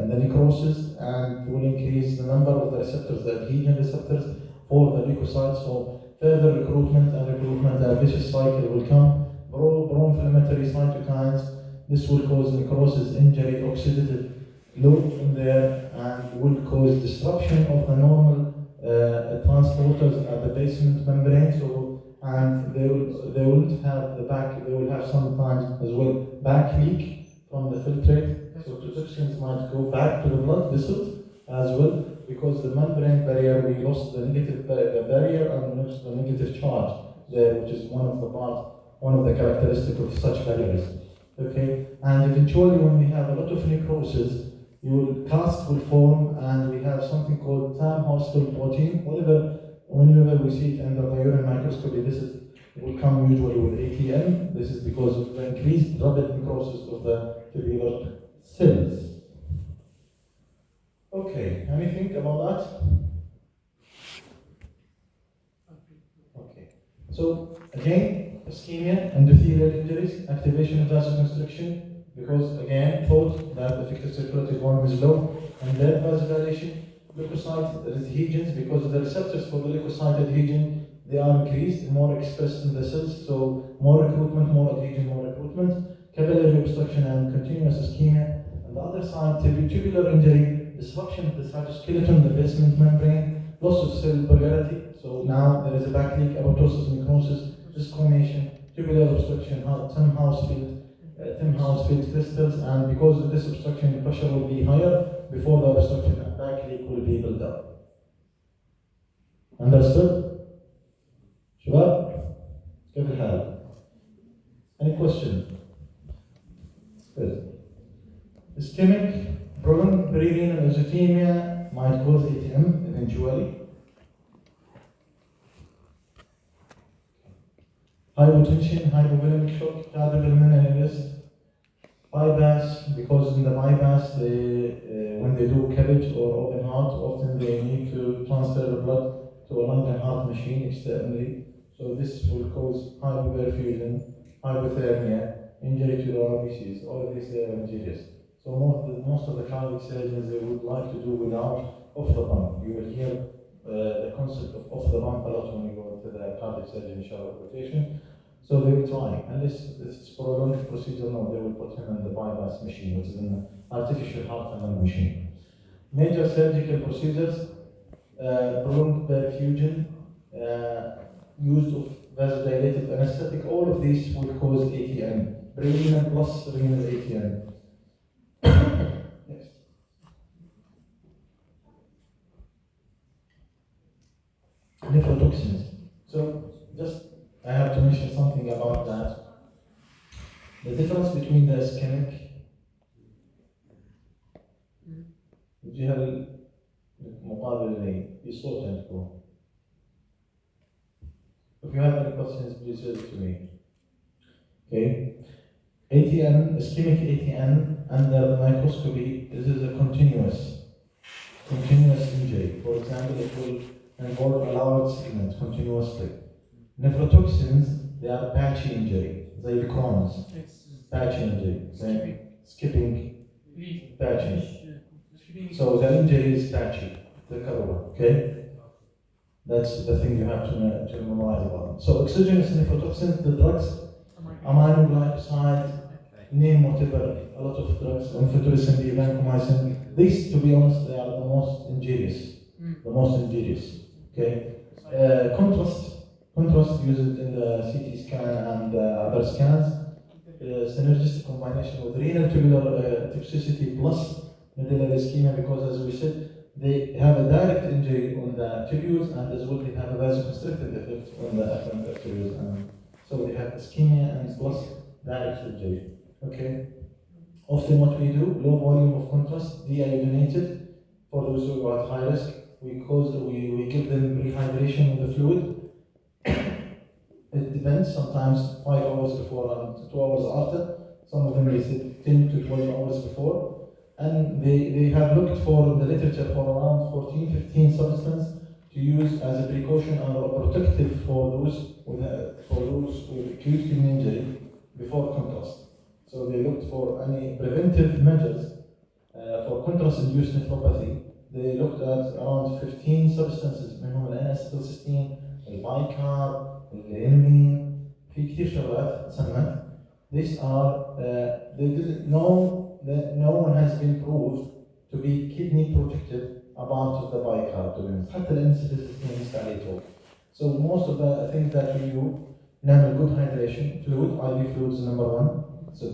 necrosis and will increase the number of the receptors, the adhesion receptors for the leukocytes. So further recruitment, a vicious cycle will come. Pro-inflammatory cytokines. This will cause necrosis, injury, oxidative load in there, and will cause disruption of the normal transporters at the basement membrane. So, and they will have sometimes as well back leak from the filtrate. So toxins might go back to the blood vessels as well, because the membrane barrier, we lost the negative barrier and we lost the negative charge there, which is one of the characteristics of such barriers. Okay, and eventually when we have a lot of necrosis, cast will form, and we have something called TAM hostile protein. Whenever we see it under the urine microscopy, will come usually with ATM. This is because of the increased rapid necrosis of the tubular cells. Okay, anything about that? Okay, so again, ischemia, endothelial injuries, activation of vasoconstriction, because again, thought that effective circulatory volume is low, and then vasodilation, leukocyte adhesions, because the receptors for the leukocyte adhesion, they are increased, more expressed in the cells, so more recruitment, more adhesion, more recruitment, capillary obstruction and continuous ischemia. On the other side, tubular injury, disruption of the cytoskeleton, the basement membrane, loss of cell polarity, so now there is a back leak, apoptosis, necrosis, disconation, tubular obstruction, TAM house field, thin house filled crystals, and because of this obstruction, the pressure will be higher before the obstruction and back leak will be built up. Understood? شباب كيف الحال؟ Any question? Good. Ischemic prolonged perirenal azotemia might cause ATM eventually. Hypotension, hypovolemic shock, cardiopulmonary arrest, bypass, because in the bypass, when they do CABG or open heart, often they need to transfer the blood to a lung and heart machine externally. So this will cause hypoperfusion, hypothermia, injury to the RBCs. All of these are injurious. So most of the cardiac surgeons, they would like to do without off the pump. You will hear the concept of off the pump a lot when you go to the cardiac surgeon shower rotation. So they will try, unless it's prolonged procedure, no, they will put him in the bypass machine, which is an artificial heart and lung machine. Major surgical procedures, prolonged perfusion, use of vasodilative anesthetic, all of these will cause ATM, renal plus renal ATM. Next. Nephrotoxins. So just I have to mention something about that. The difference between the ischemic الجهة المقابلة لي بصوت عندكم. If you have any questions, please raise it to me. Okay. ATM, ischemic ATM under the microscopy, this is a continuous injury. For example, it will involve a large segment continuously. Nephrotoxins, they are patchy injury. They are Crohn's, patchy injury. They skipping, patchy. So the injury is patchy, the cover, okay? That's the thing you have to memorize about. So exogenous nephrotoxins, the drugs, aminoglycoside, name whatever, a lot of drugs, amphotericin B, vancomycin. These, to be honest, they are the most injurious. Okay? Contrast used in the CT scan and other scans. Synergistic combination with renal tubular toxicity plus medullary ischemia, because as we said, they have a direct injury on the tubules, and as well they have a vasoconstrictive effect on the afferent arteries, and so they have ischemia and plus direct injury. Okay. Often what we do, low volume of contrast, deiodinated, for those who are at high risk, we give them rehydration of the fluid. It depends, sometimes 5 hours before and 2 hours after. Some of them they say 10 to 12 hours before. And they have looked for the literature for around 14, 15 substances to use as a precaution or protective for those with acute kidney injury before contrast. So they looked for any preventive measures for contrast-induced nephropathy. They looked at around 15 substances, منهم N-acetylcysteine, البايكارب, الانمين, في كثير شغلات سمت. These are, they didn't know that no one has been proved to be kidney protective about the bicarb, to be honest. حتى N-acetylcysteine لسه عليه. So most of the things that we do, نعمل good hydration, fluid, IV fluid is number one. So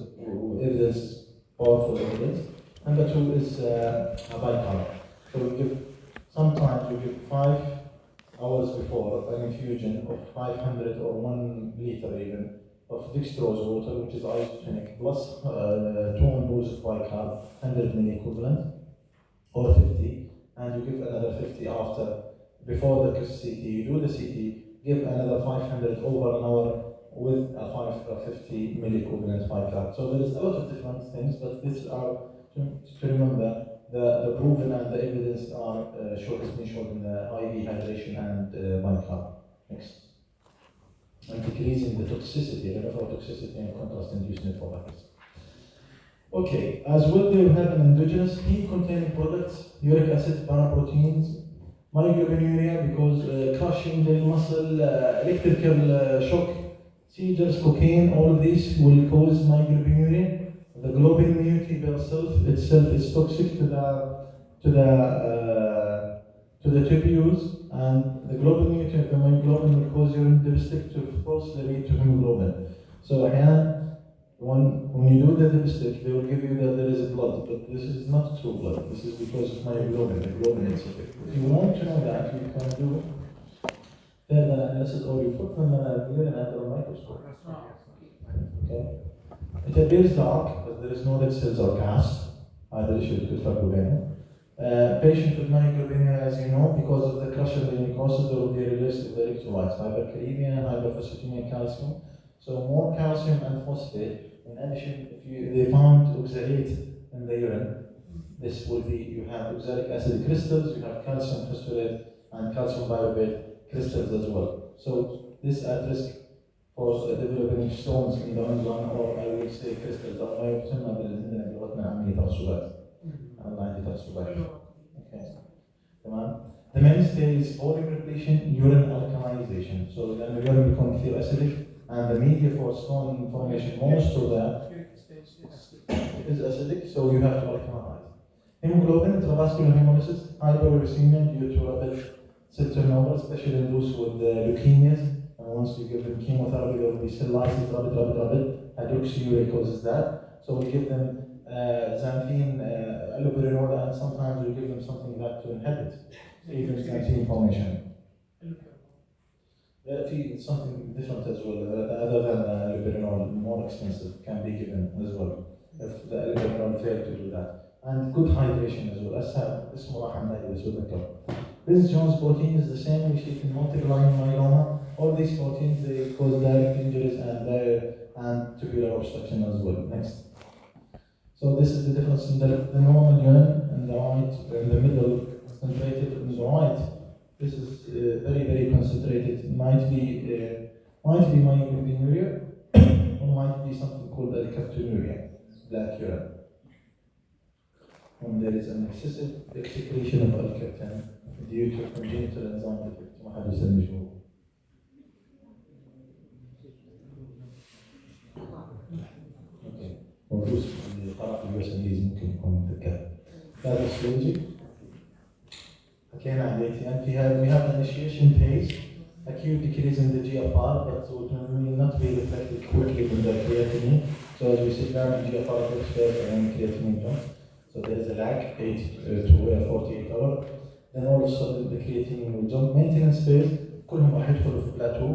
evidence is powerful evidence. Number two is a bicarb. So we give, sometimes we give 5 hours before an infusion of 500 or 1 liter even of dextrose water, which is isogenic, plus 2 mLs of bicarb, 100 milliequivalent, or 50, and you give another 50 after, before the CT. You do the CT, give another 500 over an hour with a 50 milliequivalent bicarb. So there is a lot of different things, but these are, to remember, the proven and the evidence are has been shown in the IV hydration and bicarb. Next. And decreasing the toxicity, the nephrotoxicity and contrast-induced nephropathies. Okay, as well they have an endogenous heat-containing products, uric acid, paraproteins, myoglobin because crushing the muscle, electrical shock, seizures, cocaine, all of these will cause myoglobin. The globin immunity by itself is toxic to the tubules, and the globin immunity of the myoglobin will cause urine deficit to falsely lead to hemoglobin. So again, When you do the dipstick, they will give you that there is blood, but this is not true blood. This is because of myoglobin. The globin is acidic. If you want to know that, you can do further analysis, or you put them in a urine under a microscope. Okay. It appears dark, but there is no red cells or cast. هذا الشيء اللي تفرقوا بينهم. Patient with myoglobin, as you know, because of the crush of the mucosa, there will be a release of the electrolytes, hyperkalemia, hyperphosphatemia, calcium. So more calcium and phosphate. In addition, if they found oxalate in the urine, this will be, you have oxalic acid crystals, you have calcium phosphorate and calcium pyruvate crystals as well. So this at risk for developing stones in the lung, or I will say crystals, أو ما يسمى بلغتنا عامية ترسبات. الله عندي ترسبات. Okay. تمام. The mainstay is volume repletion, urine alkalization. So then the urine becomes clear acidic, and the media for stone formation, most of that is acidic, so you have to alkalize. Hemoglobin, intravascular hemolysis, hyperuricemia due to rapid cell turnover, especially in those with leukemias. And once you give them chemotherapy, there will be cell lysis, rapid. Hydroxyurea causes that. So we give them xanthine, allopurinol, and sometimes we give them something that to inhibit even xanthine formation. It's something different as well, other than allopurinol, more expensive, can be given as well if the allopurinol failed to do that. And good hydration as well. اسمه راح نلاقي بس بذكر. This Jones protein is the same we see in multiple myeloma. All these proteins, they cause direct injuries and tubular obstruction as well. Next. So this is the difference in the normal urine and the right, in the middle, concentrated in the right. This is very concentrated. It might be myoglobin or might be something called alkaptonuria, black urine. When there is an excessive excretion of alkaptan due to congenital enzyme defect, ما حد يسمي شو. Okay. موضوع اللي قرأ في اليوس إنجليزي ممكن يكون متذكر. هذا السلوجي. حكينا عن ATM. We have initiation phase, acute decrease in the GFR, but it will not be reflected quickly in the creatinine. So as we sit down, GFR goes first and then creatinine jumps. So there is a lag, 8 to 48 hours. Then all of a sudden the creatinine will jump. Maintenance phase, كلهم راح يدخلوا في بلاتو.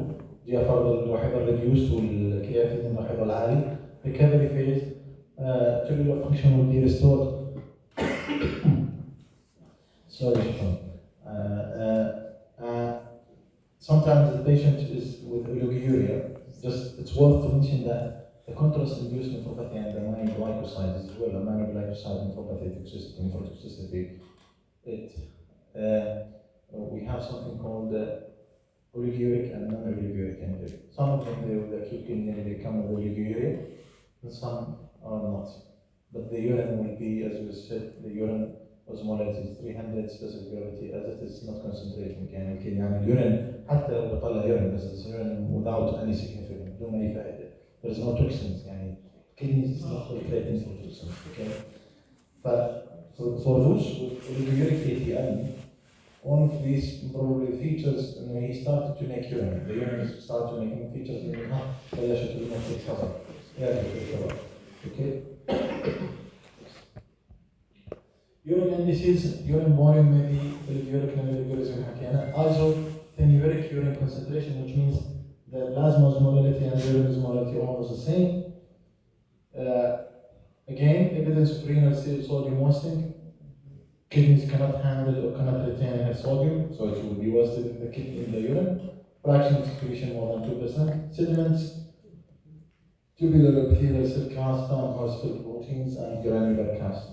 GFR راح يظل reduced والكرياتينين راح يظل عالي. Recovery phase, tubular function will be restored. Sorry, sometimes the patient is with oliguria. Just it's worth to mention that the contrast-induced nephropathy and the myoglycosides as well, the myoglycoside nephropathy nephrotoxicity, we have something called oliguria and non-oliguria injury. Some of them, with acute kidney injury, they come with oliguria, and some are not. But the urine will be, as we said, the urine osmolality is 300 specific gravity, as it is not concentrating. يعني urine حتى لو بطلع urine بس it's urine without any significant بدون أي فائدة. There is no toxins يعني kidneys is not filtrating for toxins. Okay. But for those with oliguria ATM, one of these probably features, when he started to make urine, the urine started to make features in the heart. بلشت المخ يتكبر. Okay. Urine indices, urine volume maybe, uric nanometer حكينا. Also, tenuric urine concentration, which means the plasma osmolality and urine osmolality are almost the same. Again, evidence of renal sodium wasting. Kidneys cannot handle or cannot retain sodium, so it will be wasted in the kidney in the urine. Fraction excretion more than 2%. Sediments, tubular epithelial cell cast, non-hospital proteins, and granular cast.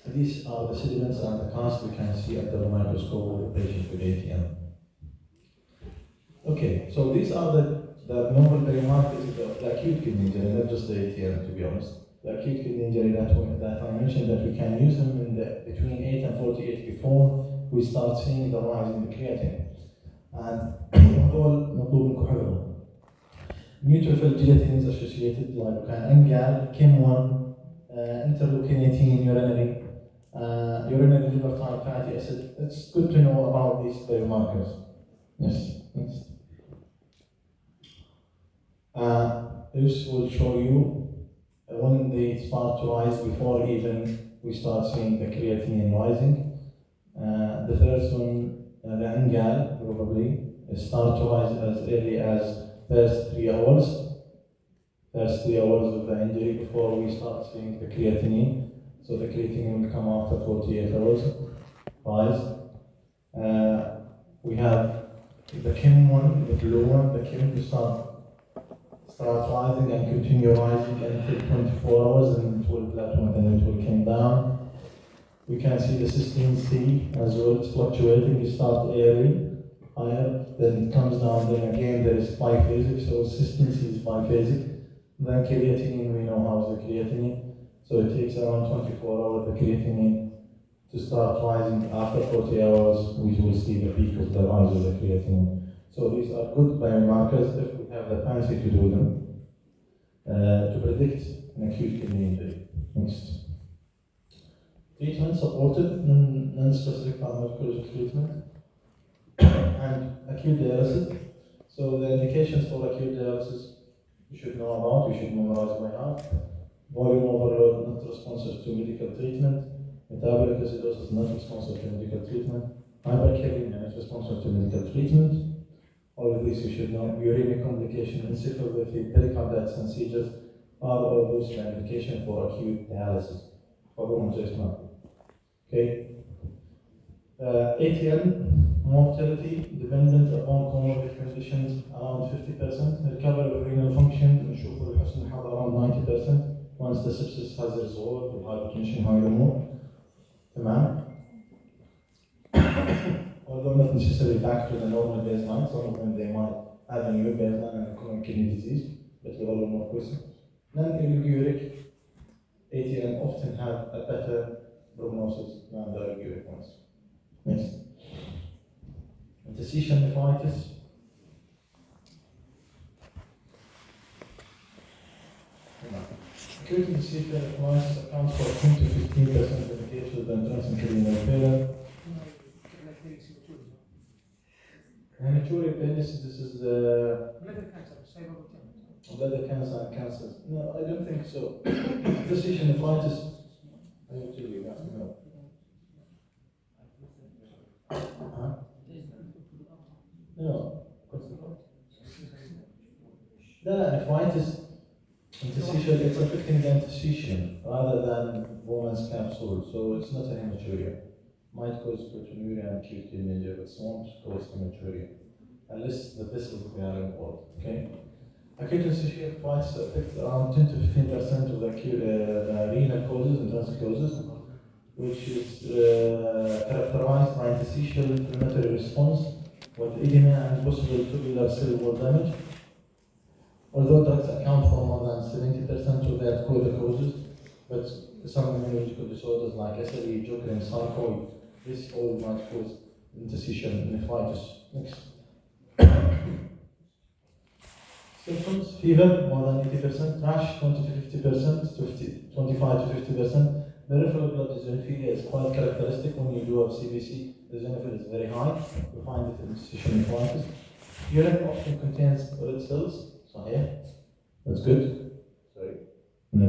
These are the sediments and the cast we can see under the microscope of the patient with ATM. Okay, so these are the normal biomarkers of the acute kidney injury, not just the ATM, to be honest. The acute kidney injury that I mentioned, that we can use them in between 8 and 48 before we start seeing the rise in the creatinine. And all مطلوب منكم حفظهم. Neutrophil gelatin is associated like NGAL, KIM1, interleukin-18 urinary, urinary liver type fatty acid. It's good to know about these biomarkers. Yes. Next. This will show you when they start to rise before even we start seeing the creatinine rising. The first one, the angal, probably, start to rise as early as first 3 hours. First 3 hours of the injury before we start seeing the creatinine. So the creatinine will come after 48 hours. Rise. We have the Kim one, the blue one, the Kim will start rising and continue rising until 24 hours, and it will plateau and then it will come down. We can see the cysteine C as well, it's fluctuating. It starts early, higher, then it comes down, then again there is biphasic, so cysteine C is biphasic. Then creatinine, we know how's the creatinine. So it takes around 24 hours the creatinine to start rising. After 40 hours, we will see the peak of the rise of the creatinine. So these are good biomarkers if we have the fancy to do them to predict an acute kidney injury. Next. Treatment supported, non-specific pharmacological treatment, and acute dialysis. So the indications for acute dialysis you should know about, you should memorize by heart. Volume overload, not responsive to medical treatment. Metabolic acidosis, not responsive to medical treatment. Hyperkalemia, not responsive to medical treatment. All of these you should know. Uremic complication, encephalopathy, pericarditis, and seizures are all those indications for acute dialysis. Okay. ATM mortality dependent upon comorbid conditions around 50%. Recovery of renal function نشوف الحسن حظ around 90% once the sepsis has resolved with hypertension high remote. تمام. Although not necessarily back to the normal baseline, some of them they might have a new baseline and chronic kidney disease, but with a little more question. Non-uric ATM often have a better prognosis than the uric ones. Next. Interstitial nephritis. Acute interstitial nephritis accounts for 10 to 15% of the cases of entrance and kidney failure. Hematuria penis, this is bladder cancer, bladder cancer and cancers. No, I don't think so. Interstitial nephritis. I will tell you that. No. No. No, nephritis, interstitial, it's affecting the interstitium rather than woman's capsule, so it's not a hematuria. Might cause proteinuria and acute kidney injury, but it won't cause hematuria, unless the vessels are involved. Okay? Acute interstitial nephritis affects around 10 to 15% of the renal causes and transit causes, which is characterized by interstitial inflammatory response with edema and possible tubular cell wall damage. Although drugs account for more than 70% of the causes, but some immunological disorders like SLE, Joker, sarcoid, this all might cause interstitial nephritis. Next. Symptoms: fever more than 80%, rash 20 to 50%, 25 to 50%. Peripheral blood eosinophilia is quite characteristic when you do a CBC. The eosinophil is very high. You find it in interstitial nephritis. Urine often contains red cells. So here, that's good. Sorry. No,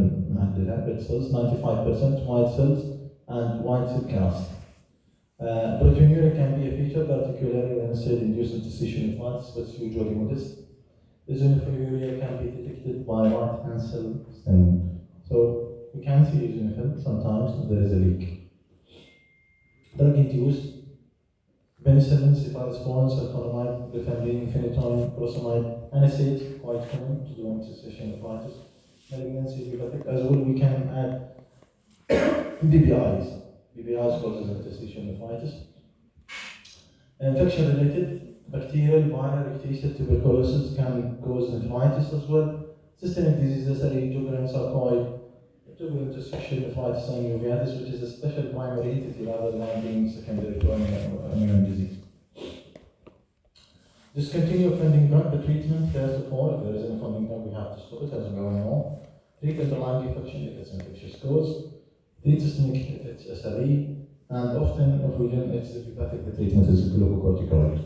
red cells, 95% white cells and white cell cast. Proteinuria can be a feature, particularly in cell-induced interstitial nephritis, but it's usually modest. Eosinophiluria can be detected by right hand cell staining. So we can see eosinophil sometimes if there is a leak. Drug-induced penicillin, cephalosporin, sulfonamide, rifampicin, phenytoin, furosemide, NSAIDs, quite common to do interstitial nephritis. Malignancy, idiopathic, as well we can add BBIs. BBIs causes interstitial nephritis. Infection-related, bacterial, viral, ictericia, tuberculosis can cause nephritis as well. Systemic diseases, SLE, Joker, sarcoid, tubular interstitial nephritis and uveitis, which is a special primary entity rather than being secondary to immune disease. Discontinue offending drug. The treatment, first of all, if there is an offending drug, we have to stop it as we all know. Treat underlying infection if it's infectious cause. Treat systemic if it's SLE. And often, if we don't, it's idiopathic, the treatment is glucocorticoid.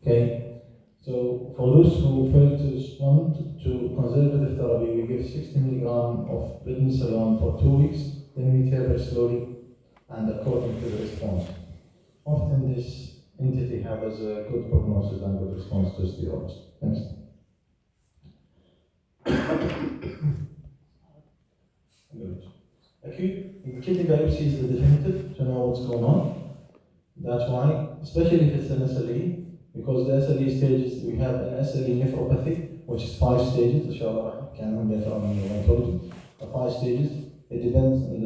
Okay? So for those who fail to respond to conservative therapy, we give 60 milligram of prednisolone for 2 weeks, then we taper slowly and according to the response. Often this entity has a good prognosis and good response to steroids. Next. Good. Acute kidney biopsy is the definitive to know what's going on. That's why, especially if it's an SLE, because the SLE stages, we have an SLE nephropathy, which is 5 stages, inshallah, I can later on in the rheumatology. The 5 stages, it depends on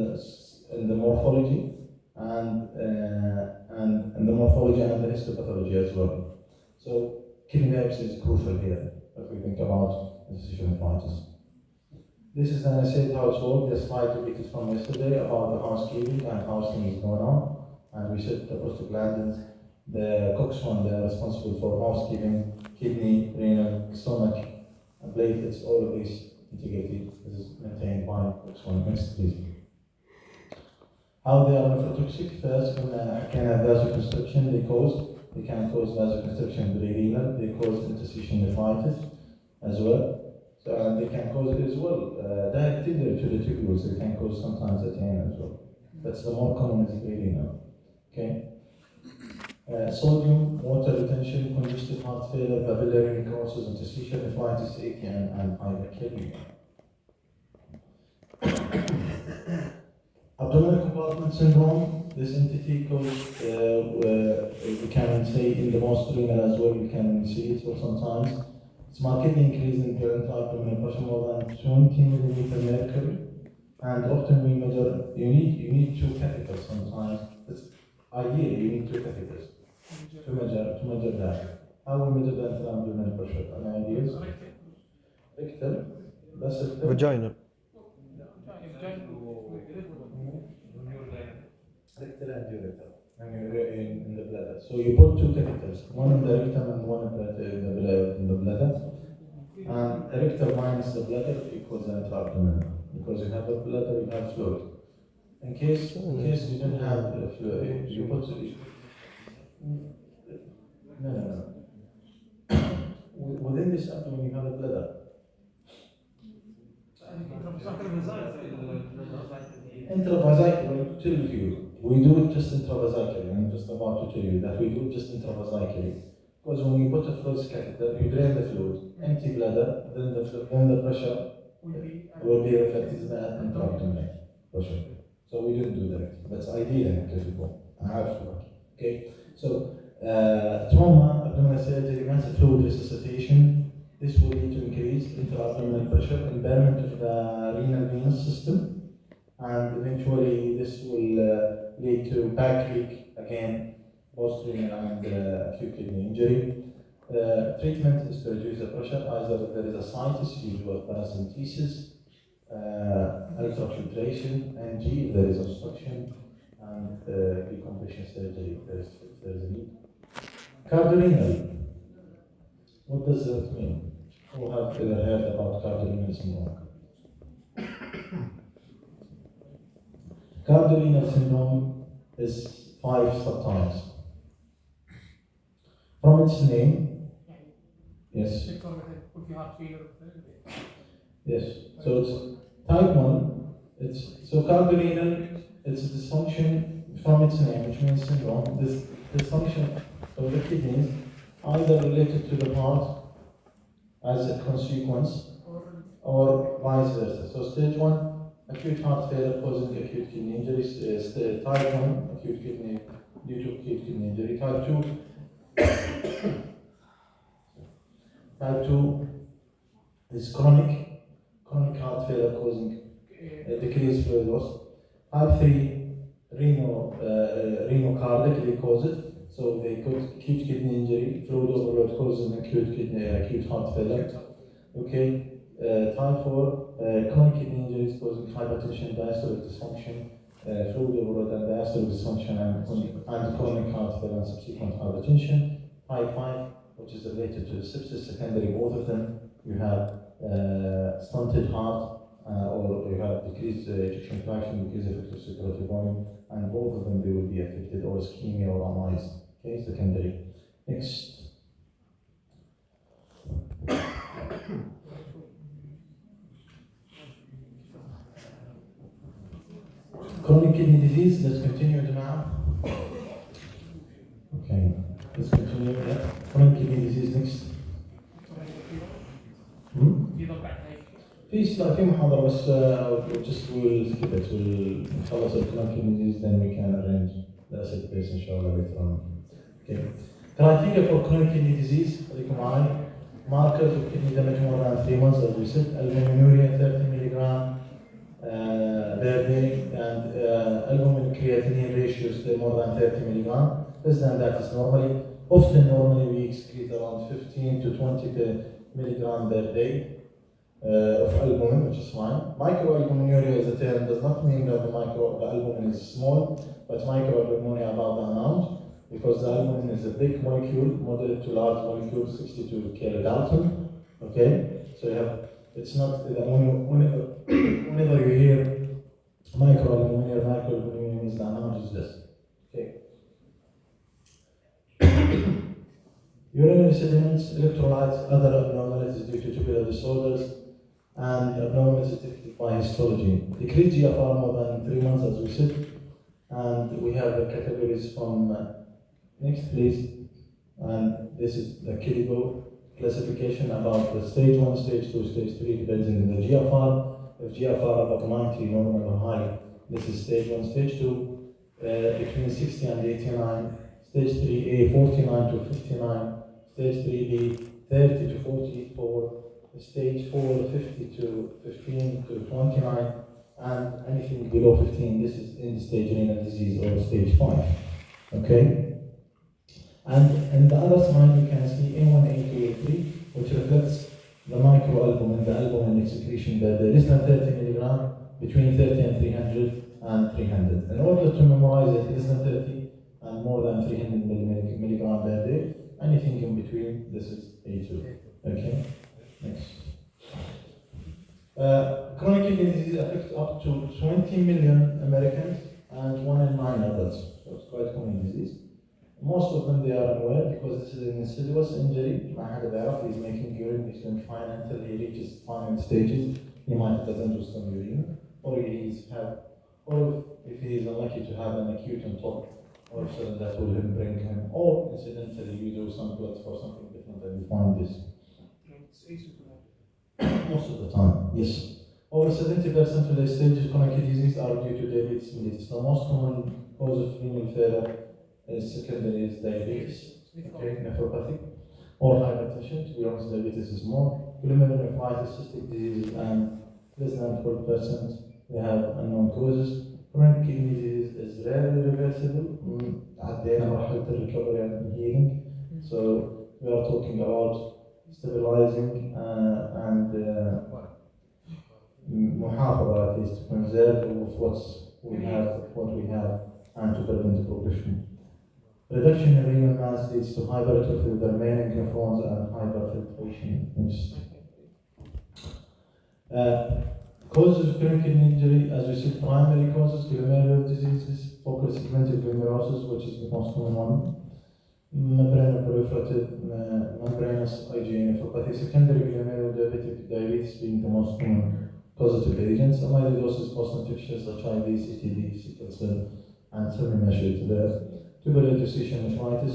the morphology and the morphology and the histopathology as well. So kidney biopsy is crucial here if we think about interstitial nephritis. This is an essay how it's worked. The slide repeated from yesterday about the housekeeping and how things is going on. And we said the prostaglandins, the COX-1, they are responsible for housekeeping, kidney, renal, stomach, and platelets, all of these integrated. This is maintained by COX-1. Next, please. How they are nephrotoxic? First, can have vasoconstriction they can cause vasoconstriction renal, they cause interstitial nephritis as well. So, and they can cause it as well, directly to the tubules, they can cause sometimes at the end as well. That's the more common is renal. Okay. Sodium, water retention, congestive heart failure, papillary necrosis, interstitial nephritis, AKI, and hyperkalemia. Abdominal compartment syndrome, this entity caused, we can say in the most renal as well, we can see it sometimes. It's markedly increasing current abdominal pressure more than 20 millimeter mercury, and often we measure, you need 2 catheters sometimes. It's ideally you need 2 catheters to measure that. How we measure the abdominal pressure? Any ideas? Rectal, that's rectal. Vaginal. Rectal and ureter, and you're in the bladder. So you put 2 catheters, one in the rectum and one in the bladder. And rectal minus the bladder equals the intra-abdominal. Because you have a bladder, you have fluid. In case you don't have fluid, you put no. Within this abdomen, you have a bladder. Intravasically, to tell you, we do it just intravasically. I'm just about to tell you that we do it just intravasically. Because when you put a fluid catheter, you drain the fluid, empty bladder, then the pressure will be reflected in the intra-abdominal pressure. So we don't do that. That's ideal in people. I have to. Okay. So trauma, abdominal surgery, massive fluid resuscitation. This will lead to increased intra-abdominal pressure, impairment of the renal venous system, and eventually this will lead to back leak, again, post-renal and acute kidney injury. Treatment is to reduce the pressure, either if there is ascites, you do a paracentesis, ultrafiltration, NG if there is obstruction, and decompression surgery if there is a need. Cardiorenal. What does that mean? Who have ever heard about cardiorenal syndrome? Cardiorenal syndrome is 5 subtypes. From its name, yes. Yes. So it's type 1. So cardiorenal, it's a dysfunction from its name, which means syndrome. This dysfunction of the kidneys, either related to the heart as a consequence, or vice versa. So stage 1, acute heart failure causing acute kidney injury. Type 1, acute kidney due to acute kidney injury. Type 2 is chronic heart failure causing decreased fluid loss. Type 3, renocardiac, they cause it. So they cause acute kidney injury, fluid overload causing acute heart failure. Okay. Type 4, chronic kidney injuries causing hypertension, diastolic dysfunction, fluid overload and diastolic dysfunction, and chronic heart failure and subsequent hypertension. Type 5, which is related to the sepsis, secondary, both of them. You have stunted heart, or you have decreased ejection fraction, decreased effective circulatory volume, and both of them they will be affected, or ischemia or MIs. Okay, secondary. Next. Chronic kidney disease, let's continue now. Okay, let's continue. Chronic kidney disease next. في محاضرة بس just we'll skip it. We'll نخلص chronic kidney disease, then we can arrange the acid base إن شاء الله later on. Okay. Criteria for chronic kidney disease. خليكم معي. Markers of kidney damage more than 3 months, as we said. Albuminuria 30 milligram per day, and albumin creatinine ratios they're more than 30 milligram. Less than that is normally we excrete around 15 to 20 milligram per day of albumin, which is fine. Microalbuminuria as a term does not mean that the microalbumin is small, but microalbuminuria about the amount, because the albumin is a big molecule, moderate to large molecule, 62 kilodalton. Okay, so you have, it's not, whenever you hear microalbuminuria means the amount is less. Okay. Urinary sediments, electrolytes, other abnormalities due to tubular disorders, and abnormalities detected by histology. Decreased GFR more than 3 months, as we said, and we have the categories from next, please. And this is the clinical classification about the stage 1, stage 2, stage 3, depending on the GFR. If GFR above 90, normal or high, this is stage 1, stage 2, between 60 and 89, stage 3A 49 to 59, stage 3B 30 to 44, stage 4 50 to 15 to 29, and anything below 15, this is end stage renal disease or stage 5. Okay? And the other side you can see A1, A2, A3, which reflects the microalbumin, the albumin excretion per day, less than 30 milligram, between 30 and 300 and 300. In order to memorize it, less than 30 and more than 300 milligram per day, anything in between, this is A2. Okay, next. Chronic kidney disease affects up to 20 million Americans and 1 in 9 adults. So it's quite a common disease. Most of them they are unaware because this is an insidious injury. I had a barrel, he's making urine, he's doing fine until he reaches final stages. He might present with some urine, or if he is unlucky to have an acute on top, or so that will bring him, or incidentally you do some blood for something different and you find this. Most of the time, yes. Over 70% of the stages of chronic kidney disease are due to diabetes mellitus. The most common cause of renal failure secondary is diabetes, okay, nephropathy, or hypertension. To be honest, diabetes is more. Glomerulonephritis, cystic disease, and less than 12% they have unknown causes. Chronic kidney disease is rarely reversible. عدينا مرحلة recovery and healing. So we are talking about stabilizing and محافظة, at least to conserve with what we have, and to prevent progression. Reduction in renal mass leads to hypertrophy of the remaining nephrons and hyperfiltration. Causes of chronic kidney injury, as we said, primary causes, glomerular diseases, focal segmental glomerulosis, which is the most common one, membranoproliferative, membranous IgA nephropathy, secondary glomerular diabetes being the most common causative agents, amyloidosis, post-infectious HIV, CKD, sickle cell, and semi-measured tubular association nephritis,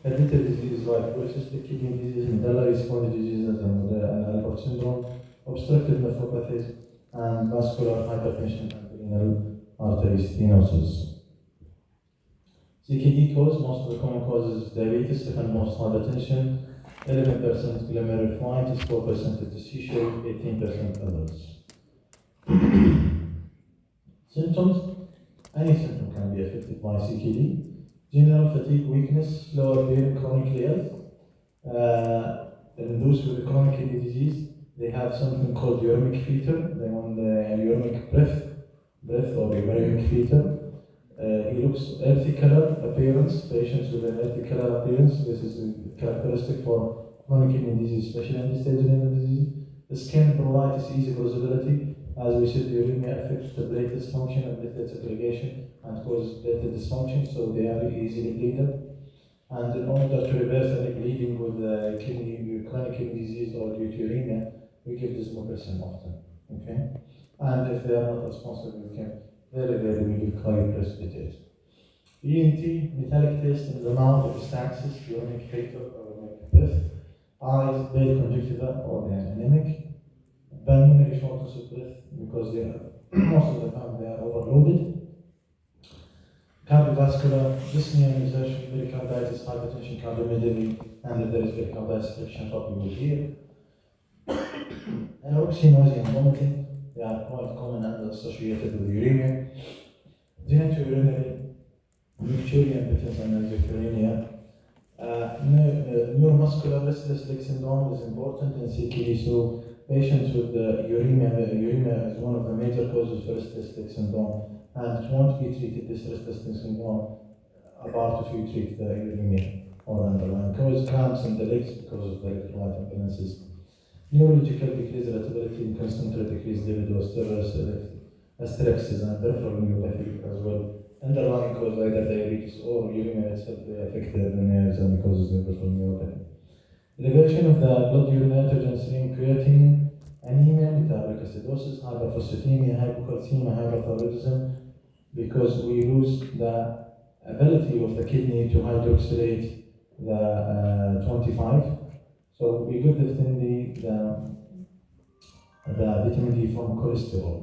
hereditary diseases like polycystic kidney disease, medullary spondylosis, and Albert syndrome, obstructive nephropathy, and vascular hypertension and renal artery stenosis. CKD cause, most of the common causes of diabetes, second most hypertension, 11% glomerulonephritis, 4% is seizure, 18% others. Symptoms, any symptom can be affected by CKD. General fatigue, weakness, slower pain, chronically ill. And those with chronic kidney disease, they have something called uremic fever. They want the uremic breath or uremic fever. He looks earthy color appearance. Patients with an earthy color appearance. This is characteristic for chronic kidney disease, especially end-stage renal disease. The skin pruritus, easy visibility. As we said, uremia affects the platelets function and platelet segregation and causes platelet dysfunction, so they are easily bleeded. And in order to reverse any bleeding with chronic kidney disease or due to uremia, we give desmopressin often. Okay, and if they are not responsible, we can very rarely we give high precipitate. ENT, metallic taste in the mouth, epistaxis, urinic fatal or urinic breath, eyes, pale conjunctiva or they are anemic, pulmonary shortness of breath because they are most of the time they are overloaded, cardiovascular, dyspnea, exertion, pericarditis, hypertension, cardiomegaly, and if there is pericarditis friction, what we will hear. Anorexia, nausea, and vomiting, they are quite common and associated with uremia. Genitourinary, nocturia, impotence, and nasopharyngia. Neuromuscular restless leg syndrome is important in CKD, so patients with uremia is one of the major causes for restless leg syndrome, and it won't be treated, this restless leg syndrome, apart if you treat the uremia or underlying cause, cramps in the legs because of the electrolyte imbalances. Neurological decreased irritability, and concentrate decreased libido, hysterexis, and peripheral neuropathy as well. Underlying cause either diabetes or uremia itself affect the nerves and causes the peripheral neuropathy. Elevation of the blood urine nitrogen serum creatinine, anemia, metabolic acidosis, hyperphosphatemia, hypocalcemia, hyperthyroidism, because we lose the ability of the kidney to hydroxylate the 25. So we get the vitamin D from cholesterol.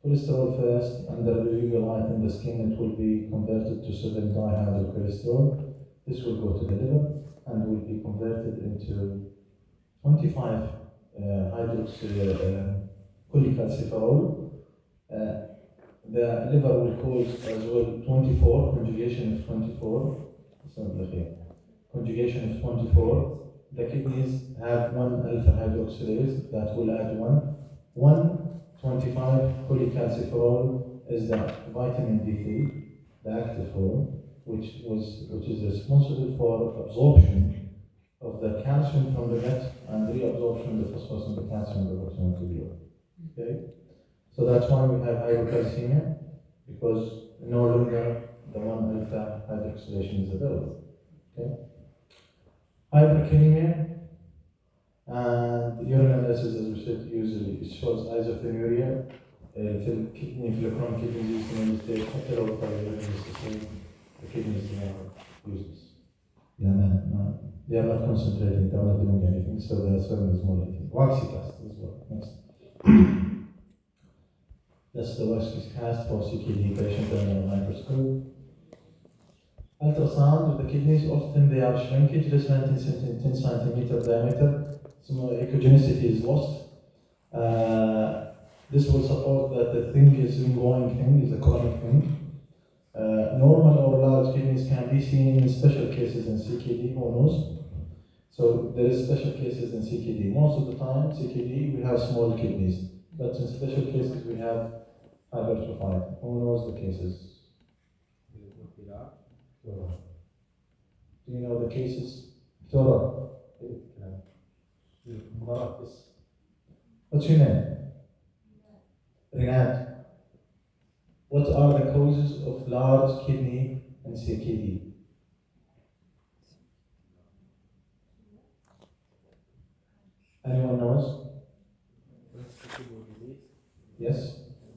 Cholesterol first, under the UV light in the skin, it will be converted to 7-dihydrocholesterol. This will go to the liver and will be converted into 25 cholecalciferol. The liver will cause as well 24, conjugation of 24. Conjugation of 24. The kidneys have one alpha hydroxylase that will add one 25 cholecalciferol is the vitamin D3, the active form, which is responsible for absorption of the calcium from the gut and reabsorption of the phosphorus and the calcium in the proximal tubule. Okay, so that's why we have hypocalcemia, because no longer the one alpha hydroxylation is available. Okay, hyperkalemia. And urine analysis, as we said, usually it shows isophenuria. If the chronic kidney disease in the state, heteroparathyroidism is the same. The kidneys are useless. They are not concentrating, they are not doing anything, so the sperm is more eating. Waxy cast as well. Next. That's the waxy cast for CKD patient under a microscope. Ultrasound of the kidneys, often they are shrinkage, less than 10 centimeter diameter. Some echogenicity is lost. This will support that the thing is an ongoing thing, is a chronic thing. Normal or large kidneys can be seen in special cases in CKD, who knows? So there is special cases in CKD. Most of the time, CKD, we have small kidneys. But in special cases, we have hypertrophied. Who knows the cases? Do you know the cases? Tora. What's your name? Renat. What are the causes of large kidney and CKD? Anyone knows? Yes,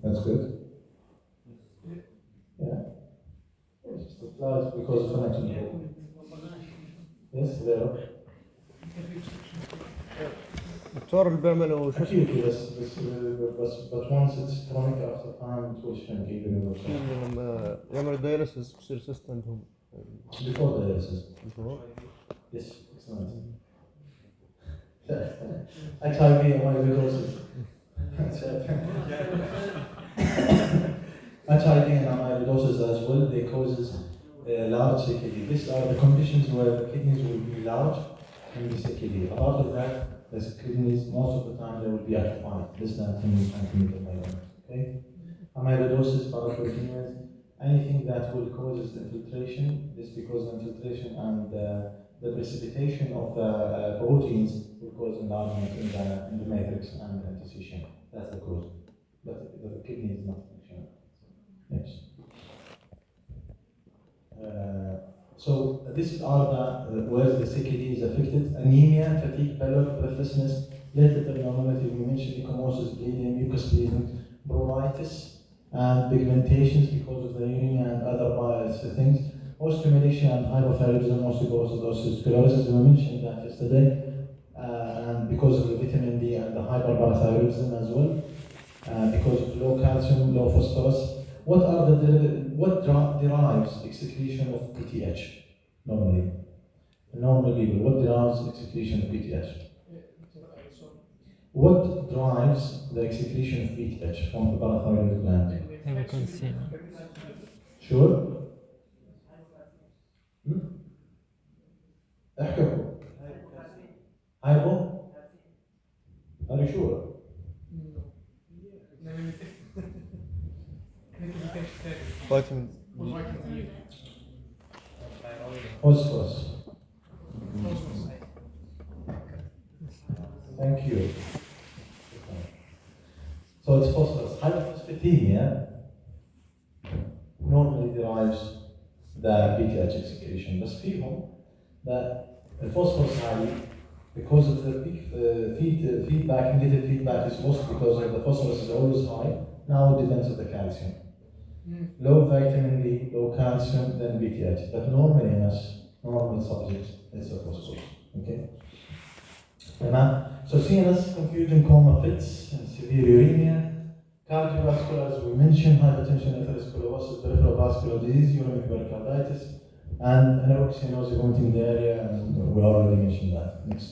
that's good. Yeah. It's just large because of anatomy. Yes, there are. الدكتور اللي بيعملوا شو اسمه؟ Acutely, but once it's chronic after time, it will shrink even in the لما يعملوا دايلسيس بصير سيست عندهم. Before dialysis. Before? Yes, excellent. HIV and amyloidosis. HIV and amyloidosis as well, they causes large CKD. These are the conditions where the kidneys will be large and the CKD. Apart of that, the kidneys, most of the time, they will be atrophied, less than 10 centimeter diameter. Okay? Amyloidosis, paraproteinuria, anything that will cause infiltration, this because infiltration and the precipitation of the proteins will cause enlargement in the matrix and interstitium. That's the cause. But the kidney is not functional. Next. So these are the where the CKD is affected: anemia, fatigue, pallor, breathlessness, platelet abnormality, we mentioned ecchymosis, bleeding, mucus bleeding, pruritus, and pigmentations because of the anemia and other things, osteomalacia and hypothyroidism, osteoporosis, sclerosis, we mentioned that yesterday, and because of the vitamin D and the hyperparathyroidism as well, because of low calcium, low phosphorus. What derives excretion of PTH normally? Normal people, what drives excretion of PTH? What drives the excretion of PTH from the parathyroid gland? Sure? احكوا. Hypo? Are you sure? فيتامين Phosphorus. Thank you. So it's phosphorus. Hypophosphatemia normally derives the PTH excretion. But فيهم that the phosphorus high because of the feedback, negative feedback is lost because of the phosphorus is always high. Now it depends on the calcium. Low vitamin D, low calcium, then PTH. But normally in us, normal subjects, it's a phosphorus. Okay? So CNS confusion, coma fits, and severe uremia, cardiovascular, as we mentioned, hypertension, atherosclerosis, peripheral vascular disease, urinary pericarditis, and anorexia, nausea, vomiting, diarrhea, and we already mentioned that. Next.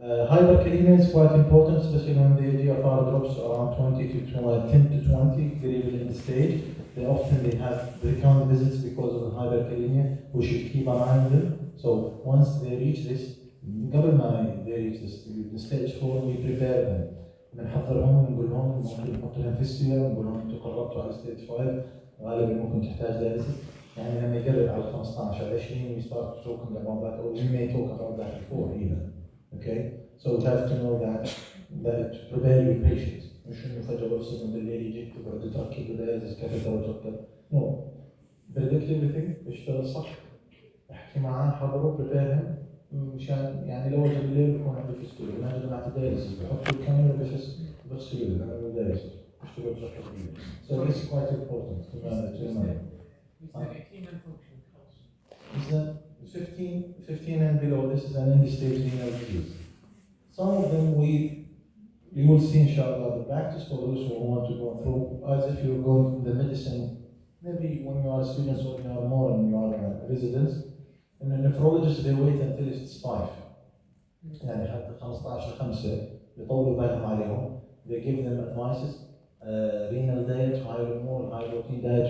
Hyperkalemia is quite important, especially when the GFR drops around 10 to 20, very early stage. They have recurrent visits because of the hyperkalemia. We should keep an eye on them. So once they reach this, قبل ما they reach the stage 4, we prepare them. بنحضرهم ونقول لهم ممكن نحط لهم فيستولا ونقول لهم انتم قربتوا على stage 5 غالبا ممكن تحتاج dialysis. يعني لما يقرب على 15 على 20 we start talking about that, or we may talk about that before even. Okay, so we have to know that to prepare your patients. مش انه فجأة بفصل من بالليل يجيك تقعد تركب dialysis كاثيتر وتركب. No, predict everything، اشتغل صح. احكي معاه، حضره، prepare him. مشان يعني لو اجى بالليل بكون عنده فيستولا، ما اجى معك دايلسيس بحطوا الكاميرا بغسلوا له بيعملوا دايلسيس بيشتغلوا بصحة جيدة. So this is quite important to remember. Is the 18 and function cost? Is that 15 and below? This is an end-stage renal disease. Some of them you will see inshallah the practice for those who want to go through as if you're going the medicine. Maybe when you are students or you are more and you are residents. And the nephrologist they wait until it's 5. يعني حتى 15-5 يطولوا بالهم عليهم. They give them advices, renal diet, high hormone, high protein diet,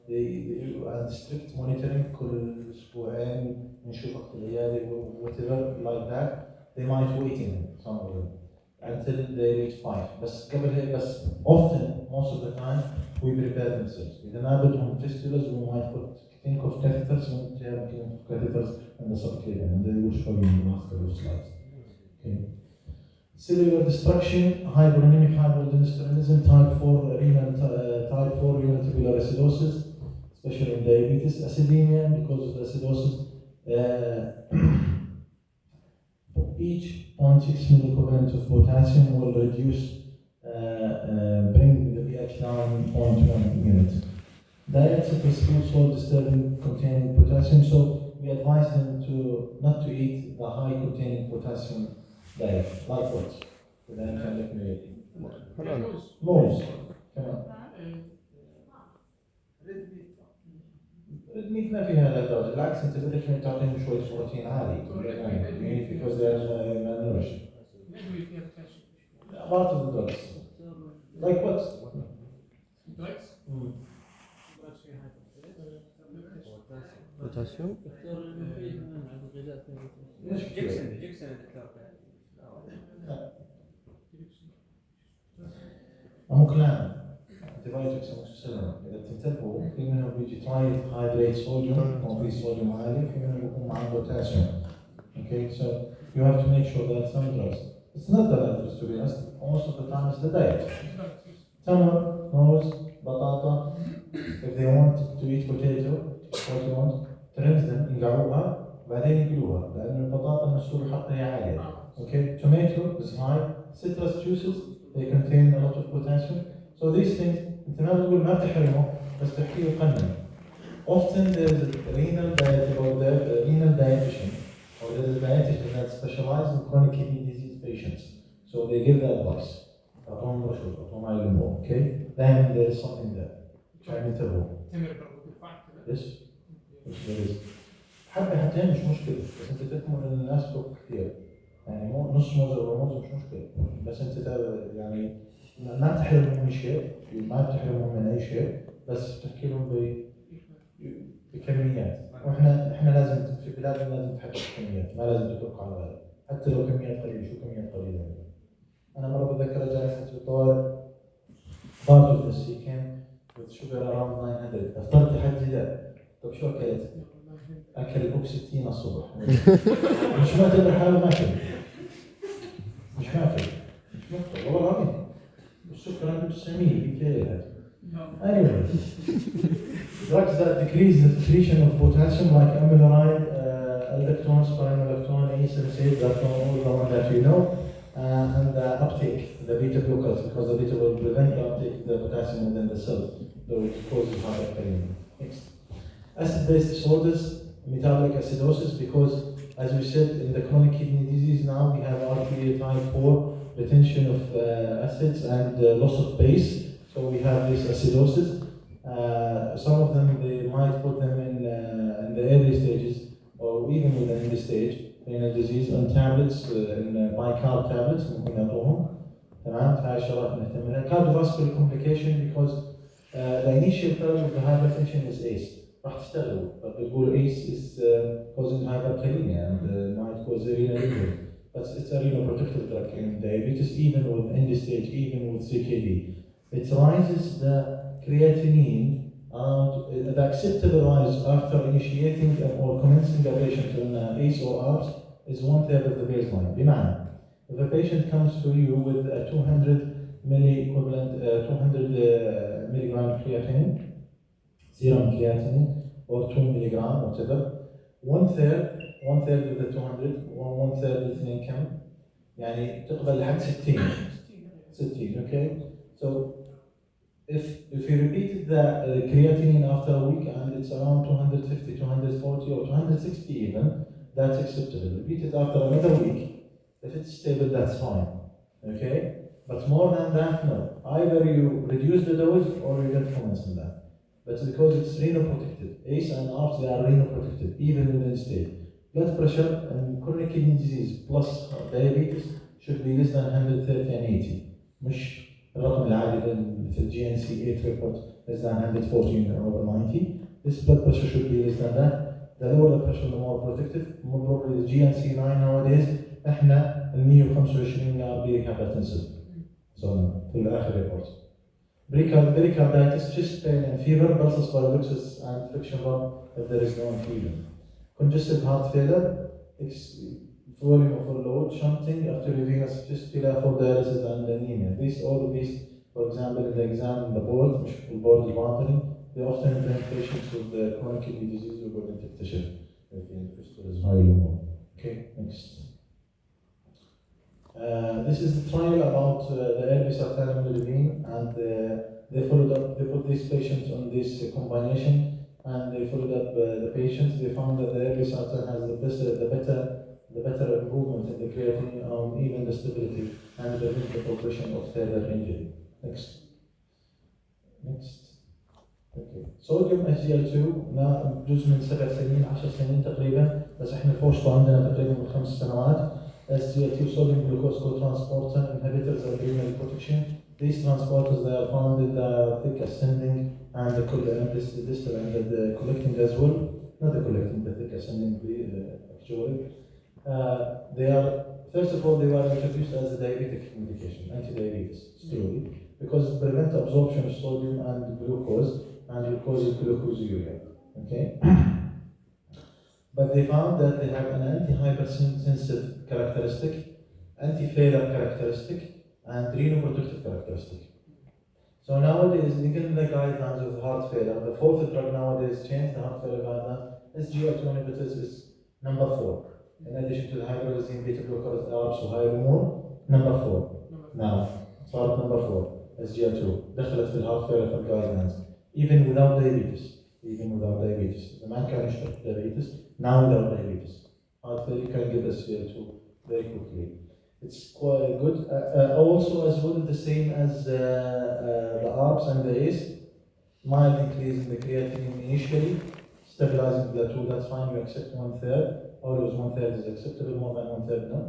and strict monitoring كل أسبوعين نشوف وقت العيادة whatever like that. They might wait in some of them until they reach 5. بس قبل هيك بس often most of the time we prepare themselves. إذا ما بدهم fistulas we might think of catheters when they have catheters and the subclavian, and they will show you in the last couple of slides. Okay. Cellular destruction, hyporenemic hypoaldosteronism, type 4 renal tubular acidosis, especially in diabetes, acidemia because of the acidosis. Each 0.6 millicovalent of potassium will reduce, bring the pH down 0.1 unit. Diets of food soil disturbing containing potassium, so we advise them not to eat the high containing potassium diet. Like what? Moles. Come on. Red meat ما فيها لدرجة، بالعكس أنت بدك تعطيهم شوية بروتين عالي. Because they are malnourished. Part of the drugs. Like what? Drugs? بوتاسيوم جكسن أموكلان antibiotics amoxicillin. إذا تنتبهوا في منهم بيجي hydrate sodium أو في صوديوم عالي، في منهم بيكون معاه potassium. Okay, so you have to make sure that some drugs. It's not the diet, to be honest. Most of the time it's the diet. Tamar, mouse, batata. If they want to eat potato, what you want? ترنز them ينقعوها بعدين يقلوها لأن البطاطا المسلوقة حقها عالية. Okay, tomato is high. Citrus juices they contain a lot of potassium. So these things انت ما بتقول ما بتحرمه بس تحكيه يقنن. Often there is a renal diet or the renal dietitian or there is a dietitian that specializes in chronic kidney disease patients. So they give the advice. أعطوهم رشوة أعطوهم على الموضوع. Okay. Then there is something there. عشان ينتبهوا. Yes. Yes there is. حبتين مش مشكلة بس أنت تكمل إن الناس تروح كثير. يعني مو نص موزة ولا موزة مش مشكلة. بس أنت يعني ما تحرمهم من شيء ما تحرمهم من أي شيء بس تحكي لهم بكميات واحنا لازم في بلادنا لازم تحكي بكميات ما لازم تتوقع على بالك حتى لو كميات قليله شو كميات قليله انا مره بتذكر جالس في الطوارئ part of this he came with sugar around 900 افطرت حد لا طب شو اكلت؟ اكل بوك 60 الصبح مش معتبر حاله ماكل مش ماكل مش مفطر والله العظيم والسكر عنده 900 بكيلو anyway drugs that decrease the secretion of potassium like amiloride, aldactone, spironolactone, ACE, that's all the one that you know, and the uptake, the beta blockers, because the beta will prevent the uptake of the potassium within the cell, though it causes hyperkalemia. Next. Acid-base disorders, metabolic acidosis, because as we said in the chronic kidney disease now we have RPA type 4, retention of acids and loss of base, so we have this acidosis. Some of them they might put them in the early stages or even within the stage in a disease on tablets in bicarb tablets ممكن يعطوهم تمام فهاي الشغلات نهتم لها. Cardiovascular complication because the initial therapy of the hypertension is ACE راح تستغربوا بتقول ACE is causing hyperkalemia and might cause renal injury but it's a renal protective drug in diabetes even with end stage even with CKD. It rises the creatinine the acceptable rise after initiating or commencing a patient on ACE or ARBs is 1/3 of the baseline. بمعنى if a patient comes to you with a 200 milli-equivalent 200 milligram creatinine, serum creatinine or 2 milligram whatever, 1/3 of the 200 or 1/3 الاثنين كم؟ يعني تقبل لحد 60 okay? So if you repeated the creatinine after a week and it's around 250, 240 or 260 even, that's acceptable. Repeat it after another week. If it's stable, that's fine. Okay? But more than that, no. Either you reduce the dose or you get comments on that. But because it's renoprotective, ACE and ARBs, they are renoprotective, even within state. Blood pressure and chronic kidney disease plus diabetes should be less than 130 and 80. مش الرقم العادي مثل GNC 8 report less than 114 or over 90. This blood pressure should be less than that. The lower the pressure, the more protective. More probably the GNC 9 nowadays. احنا ال 125 are being hypertensive. So في الآخر report. Pericarditis, chest pain and fever, pulsus paralysis and friction run if there is no infusion. Congestive heart failure, volume overload, shunting, arteriovenous fistula for dialysis and anemia. All of these, for example, in the exam, the board is monitoring, they often bring patients with the chronic kidney disease who go into tissue. If the fistula is high or low. Okay, next. This is the trial about the early sartan amlodipine, and they put these patients on this combination, and they followed up the patients. They found that the early sartan has the better improvement in the creatinine and even the stability and prevent the progression of further injury. Next. Okay. Sodium HCl2 جزء من 7 سنين 10 سنين تقريبا بس احنا الفوشطة عندنا تقريبا من 5 سنوات. SGLT sodium glucose co-transporter inhibitors of renal protection. These transporters they are found in the thick ascending and the distal and the collecting as well. Not the collecting, the thick ascending actually. They are first of all they were introduced as a diabetic medication, anti-diabetes slowly, because it prevents absorption of sodium and glucose and it causes glucosuria. Okay. But they found that they have an anti-hypersensitive characteristic, anti-failure characteristic, and renoprotective characteristic. So nowadays, given the guidelines of heart failure, the fourth drug nowadays changed the heart failure guidelines. SGLT2 inhibitors is number 4. In addition to the hydroxyzine beta blockers, ARBs, or hydromorphine, number 4. Now, start number 4. SGL2 دخلت في الهارت فيلر في الجايدلاينز even without diabetes the man can يشتغل diabetes now without diabetes heart failure can give SGL2 very quickly. It's quite good. Also, as well, the same as the ARBs and the ACE, mild increase in the creatinine initially, stabilizing plateau, that's fine, you accept 1/3, always 1/3 is acceptable, more than 1/3 no.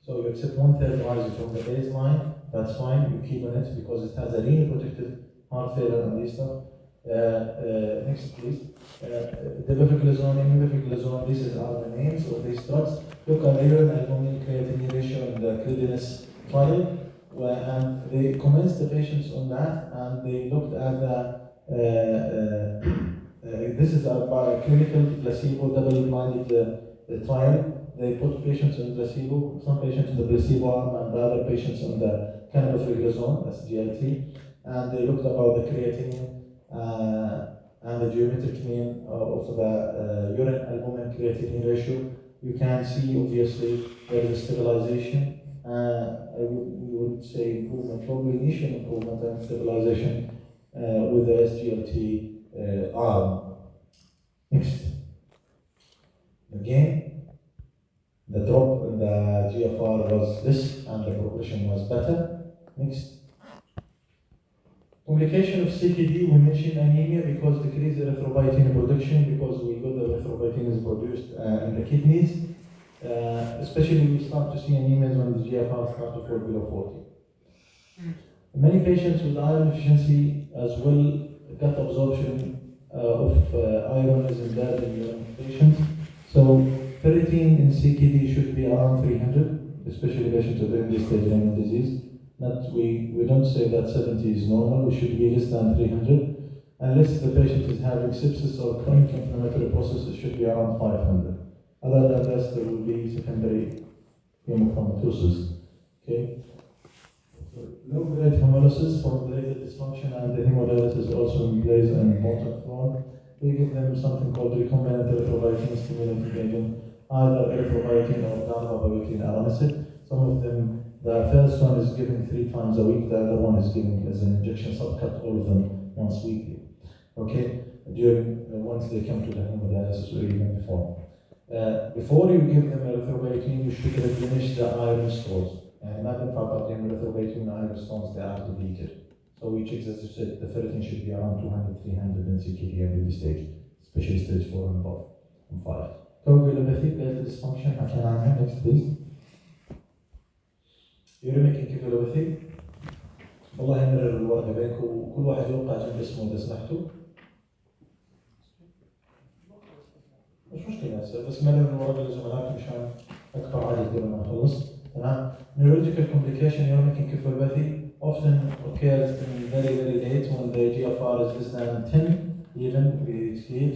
So you accept 1/3 rise from the baseline, that's fine, you keep on it because it has a renal protective heart failure and this stuff. Next please. Dapagliflozin, imdagliflozin, these are the names of these drugs. Look at the urine albumin creatinine ratio in the Credinus trial, and they commenced the patients on that, and they looked at the this is a clinical placebo double-blinded trial. They put patients on placebo, some patients on the placebo arm, and the other patients on the canagliflozin, that's GLT, and they looked about the creatinine and the geometric mean of the urine albumin creatinine ratio. You can see obviously there is a stabilization. I would say improvement, probably initial improvement and stabilization with the SGLT arm. Next. Again, the drop in the GFR was this and the progression was better. Next. Complication of CKD, we mentioned anemia because decreased erythropoietin production because we got the erythropoietin is produced in the kidneys. Especially we start to see anemias when the GFR starts to fall below 40. Many patients with iron deficiency as well gut absorption of iron is impaired in young patients. So ferritin in CKD should be around 300, especially patients with early stage renal disease. We don't say that 70 is normal, we should be less than 300. Unless the patient is having sepsis or chronic inflammatory process, it should be around 500. Other than that, there will be secondary hemochromatosis. Okay? Low-grade hemolysis for platelet dysfunction and the hemodialysis also plays an important role. We give them something called recombinant erythropoietin stimulating agent, either erythropoietin or gamma-biotin aronicid. Some of them, the first one is given 3 times a week, the other one is given as an injection subcut, all of them once weekly. Okay, once they come to the hemodialysis or even before. Before you give them erythropoietin, you should replenish the iron stores. And not in fact, erythropoietin iron stores, they are depleted. So we check, as you said, the ferritin should be around 200, 300 in CKD at this stage, especially stage 4 and above, and 5. Coagulopathy, platelet dysfunction, next please. Uremic encephalopathy. والله يمرر الورقة بينكم وكل واحد يوقع جنب اسمه إذا سمحتوا. مش مشكلة بس مرر الورقة لزملائكم مشان أكبر عدد قبل ما نخلص. تمام. Neurological complication uremic encephalopathy often occurs in very late when the GFR is less than 10, even we exceed.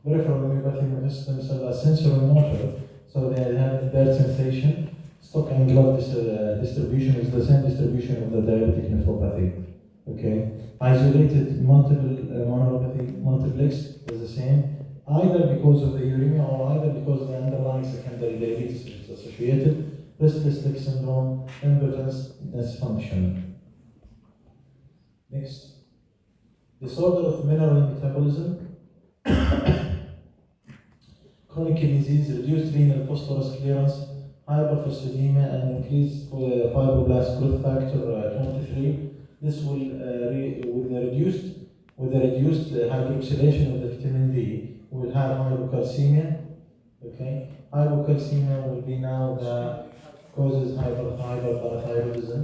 Peripheral neuropathy manifests themselves as sensory motor, so they have impaired sensation. Stock and glove distribution is the same distribution of the diabetic nephropathy. Okay, isolated multiple monopathy, multiplex is the same, either because of the uremia or either because the underlying secondary diabetes is associated. Restless leg syndrome, impotence, dysfunction. Next, disorder of mineral metabolism. Chronic kidney disease, reduced renal phosphorus clearance, hyperphosphatemia, and increased fibroblast growth factor 23. This will, with the reduced hydroxylation of the vitamin D, we will have hypocalcemia. Okay, hypocalcemia will be now the causes hyperparathyroidism,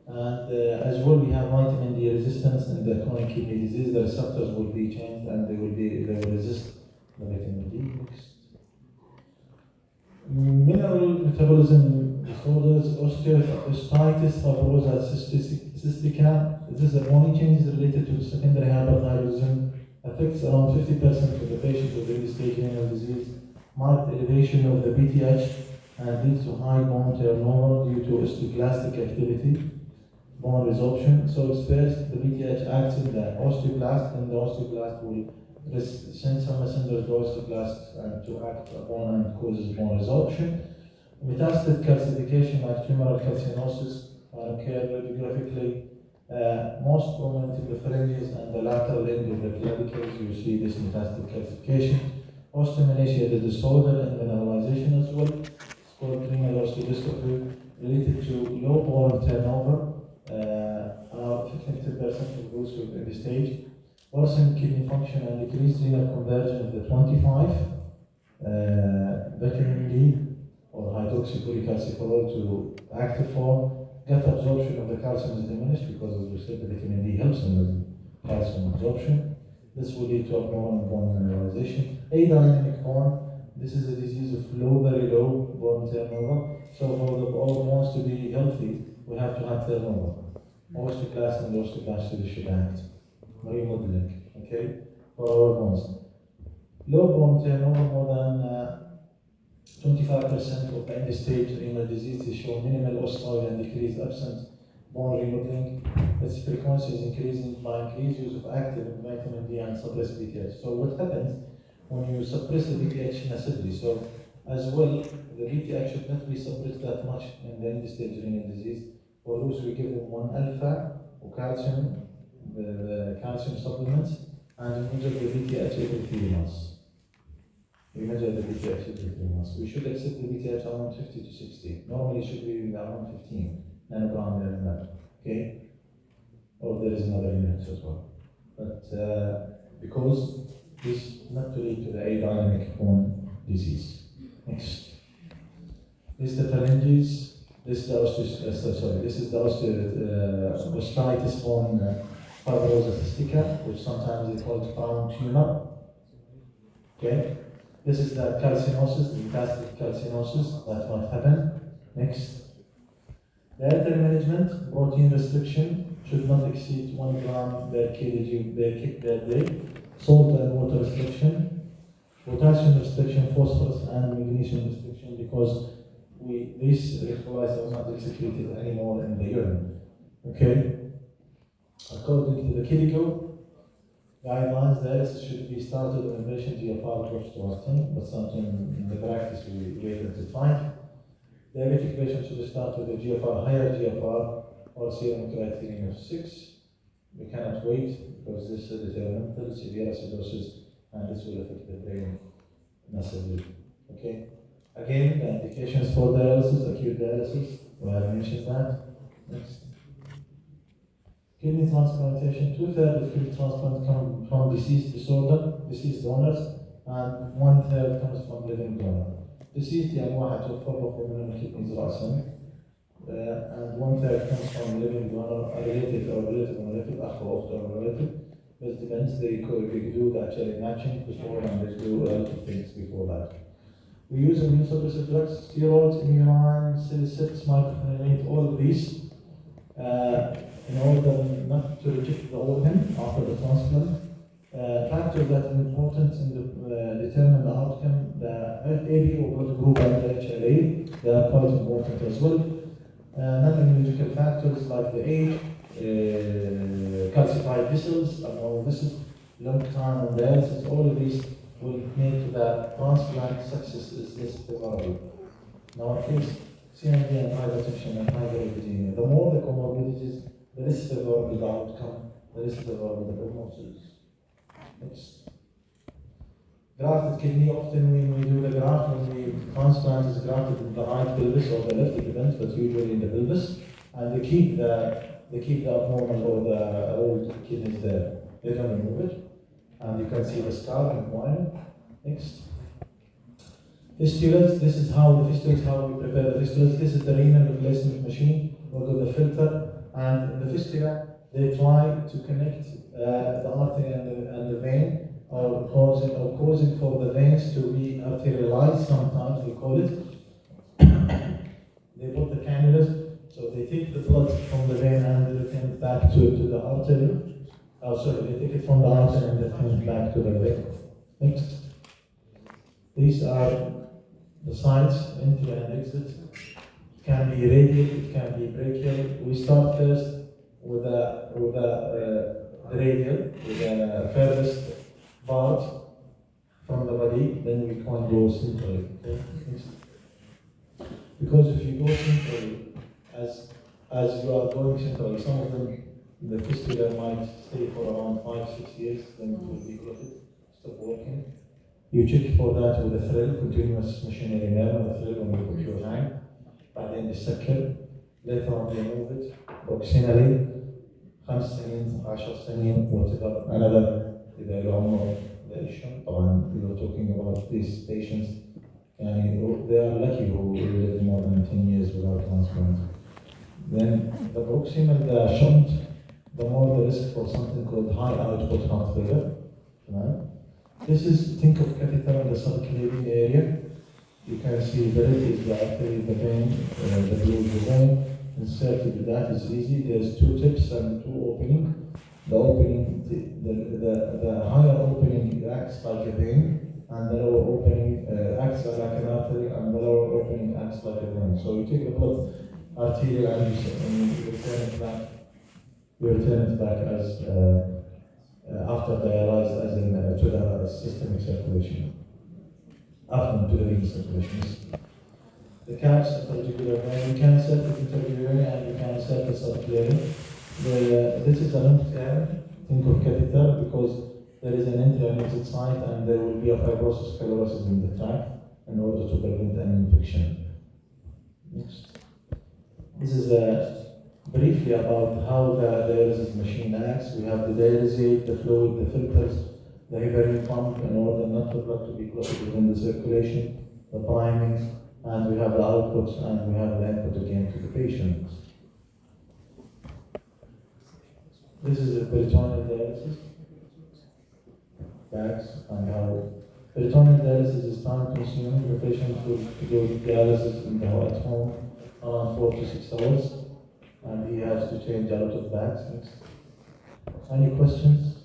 and as well we have vitamin D resistance in the chronic kidney disease. The receptors will be changed and they will resist the vitamin D. Next. Mineral metabolism disorders, osteoarthritis, fibrosa cystica. This is the only changes related to secondary hyperthyroidism. Affects around 50% of the patients with early stage renal disease. Marked elevation of the BTH and leads to high bone turnover due to osteoclastic activity, bone resorption. So it's first the BTH acts in the osteoblast, and the osteoblast will send some messengers to osteoblast to act upon and causes bone resorption. Metastatic calcification like tumoral calcinosis can occur radiographically Most prominent in the pharynges and the lateral end of the clavicles, you see this metastatic calcification. Osteomalacia, the disorder and mineralization as well. It's called renal osteodystrophy, related to low bone turnover. Around 50% of those who are in the stage. Worsened kidney function and decreased renal conversion of the 25. Vitamin D or hydroxycholecalciferol to active form. Gut absorption of the calcium is diminished because, as we said, the vitamin D helps in the calcium absorption. This will lead to abnormal bone mineralization. Adynamic bone, this is a disease of very low bone turnover. So for the bones to be healthy, we have to have turnover. Osteoclast and osteoclast to the shebang. Remodeling, okay, for our bones. Low bone turnover, more than 25% of end stage renal diseases show minimal osteoid and decreased absent bone remodeling. Its frequency is increasing by increased use of active vitamin D and suppressed BTH. So what happens when you suppress the BTH massively? So as well, the BTH should not be suppressed that much in the end stage renal disease. For those we give them 1-alpha or calcium, the calcium supplements, and measure the BTH every 3 months. We measure the BTH every 3 months. We should accept the BTH around 50 to 60. Normally it should be around 15 nanogram per ml. Okay? Or there is another unit as well. But because this not to lead to the adynamic bone disease. Next. This is the pharynges. This is the osteitis bone fibrosa cystica, which sometimes they call it crown tumor. Okay? This is the calcinosis, the metastatic calcinosis that might happen. Next. Dietary management, protein restriction should not exceed 1 gram per kg per day. Salt and water restriction, potassium restriction, phosphorus and magnesium restriction, because these electrolytes are not excreted anymore in the urine. Okay? According to the KDIGO guidelines, dialysis should be started when a patient GFR drops to 10, but sometimes in the practice we later to 5. Diabetic patients should start with a higher GFR or serum creatinine of 6. We cannot wait because this is detrimental, severe acidosis, and this will affect the brain massively. Okay? Again, the indications for dialysis, acute dialysis, we have mentioned that. Next. Kidney transplantation, 2/3 of kidney transplant come from deceased donors, and 1/3 comes from living donor. Deceased يعني واحد توفى له من الكدنيز رأسا، and 1/3 comes from living donor, a relative or relative, أخ أو أخت or relative. But depends, they do the actually matching before, and they do a lot of things before that. We use immunosuppressive drugs, steroids, immunon, salicylates, mycophenolate, all of these, in order not to reject the organ after the transplant. Factors that are important in determine the outcome, the AB or blood group and the HLA, they are quite important as well. Non-immunological factors like the age, calcified vessels, abnormal vessels, long time on dialysis, all of these will make the transplant success is less favorable. Now, in case CMV and hypertension and hyperlipidemia, the more the comorbidities, the less favorable the outcome, the less favorable the prognosis. Next. Grafted kidney, often when we do the graft, when the transplant is grafted in the right pelvis or the left, it depends, but usually in the pelvis, and they keep the abnormal or the old kidneys there. They don't remove it, and you can see the scar and wire. Next. Fistulas, this is how we prepare the fistulas. This is the renal replacement machine. We'll do the filter, and in the fistula, they try to connect the artery and the vein, or causing for the veins to be arterialized, sometimes we call it. They put the cannulas, so they take the blood from the vein and they return it back to the artery. They take it from the artery and they return it back to the vein. Next. These are the sites, entry and exit. It can be radial, it can be brachial. We start first with the radial, with the furthest part from the body, then we can't go centrally. Okay? Because if you go centrally, as you are going centrally, some of them The fistula might stay for around 5-6 years, then it will be clotted, stop working. You check for that with a thrill, continuous machinery nerve, with a thrill when you put your hand. بعدين بيسكر. Later on remove it. Proximally 5 سنين 10 سنين whatever another إذا له عمر duration. طبعا we were talking about these patients and they are lucky who live more than 10 years without transplant. Then the proximal shunt, the more the risk for something called high output heart failure. Right? This is, think of catheter in the subclavian area. You can see the red is the artery, the vein, the blue is the vein. Inserted, that is easy. There's 2 tips and 2 openings. The opening, the higher opening acts like a vein, and the lower opening acts like an artery, and the lower opening acts like a vein. So you take the blood arterial and you return it back. You return it back as after dialyzed as in to the systemic circulation. After to the venous circulation. The caps, intrajugular vein, you can insert it intrajugularly and you can insert it subclavian. This is a lymph area. Think of catheter because there is an entry and exit site and there will be a fibrosis sclerosis in the tract in order to prevent an infection. Next. This is briefly about how the dialysis machine acts. We have the dialysate, the fluid, the filters, the heparin pump in order not the blood to be clotted within the circulation, the priming, and we have the output and we have the input again to the patient. This is a peritoneal dialysis. Bags and how peritoneal dialysis is time consuming. The patient will do dialysis at home around 4 to 6 hours, and he has to change a lot of bags. Any questions?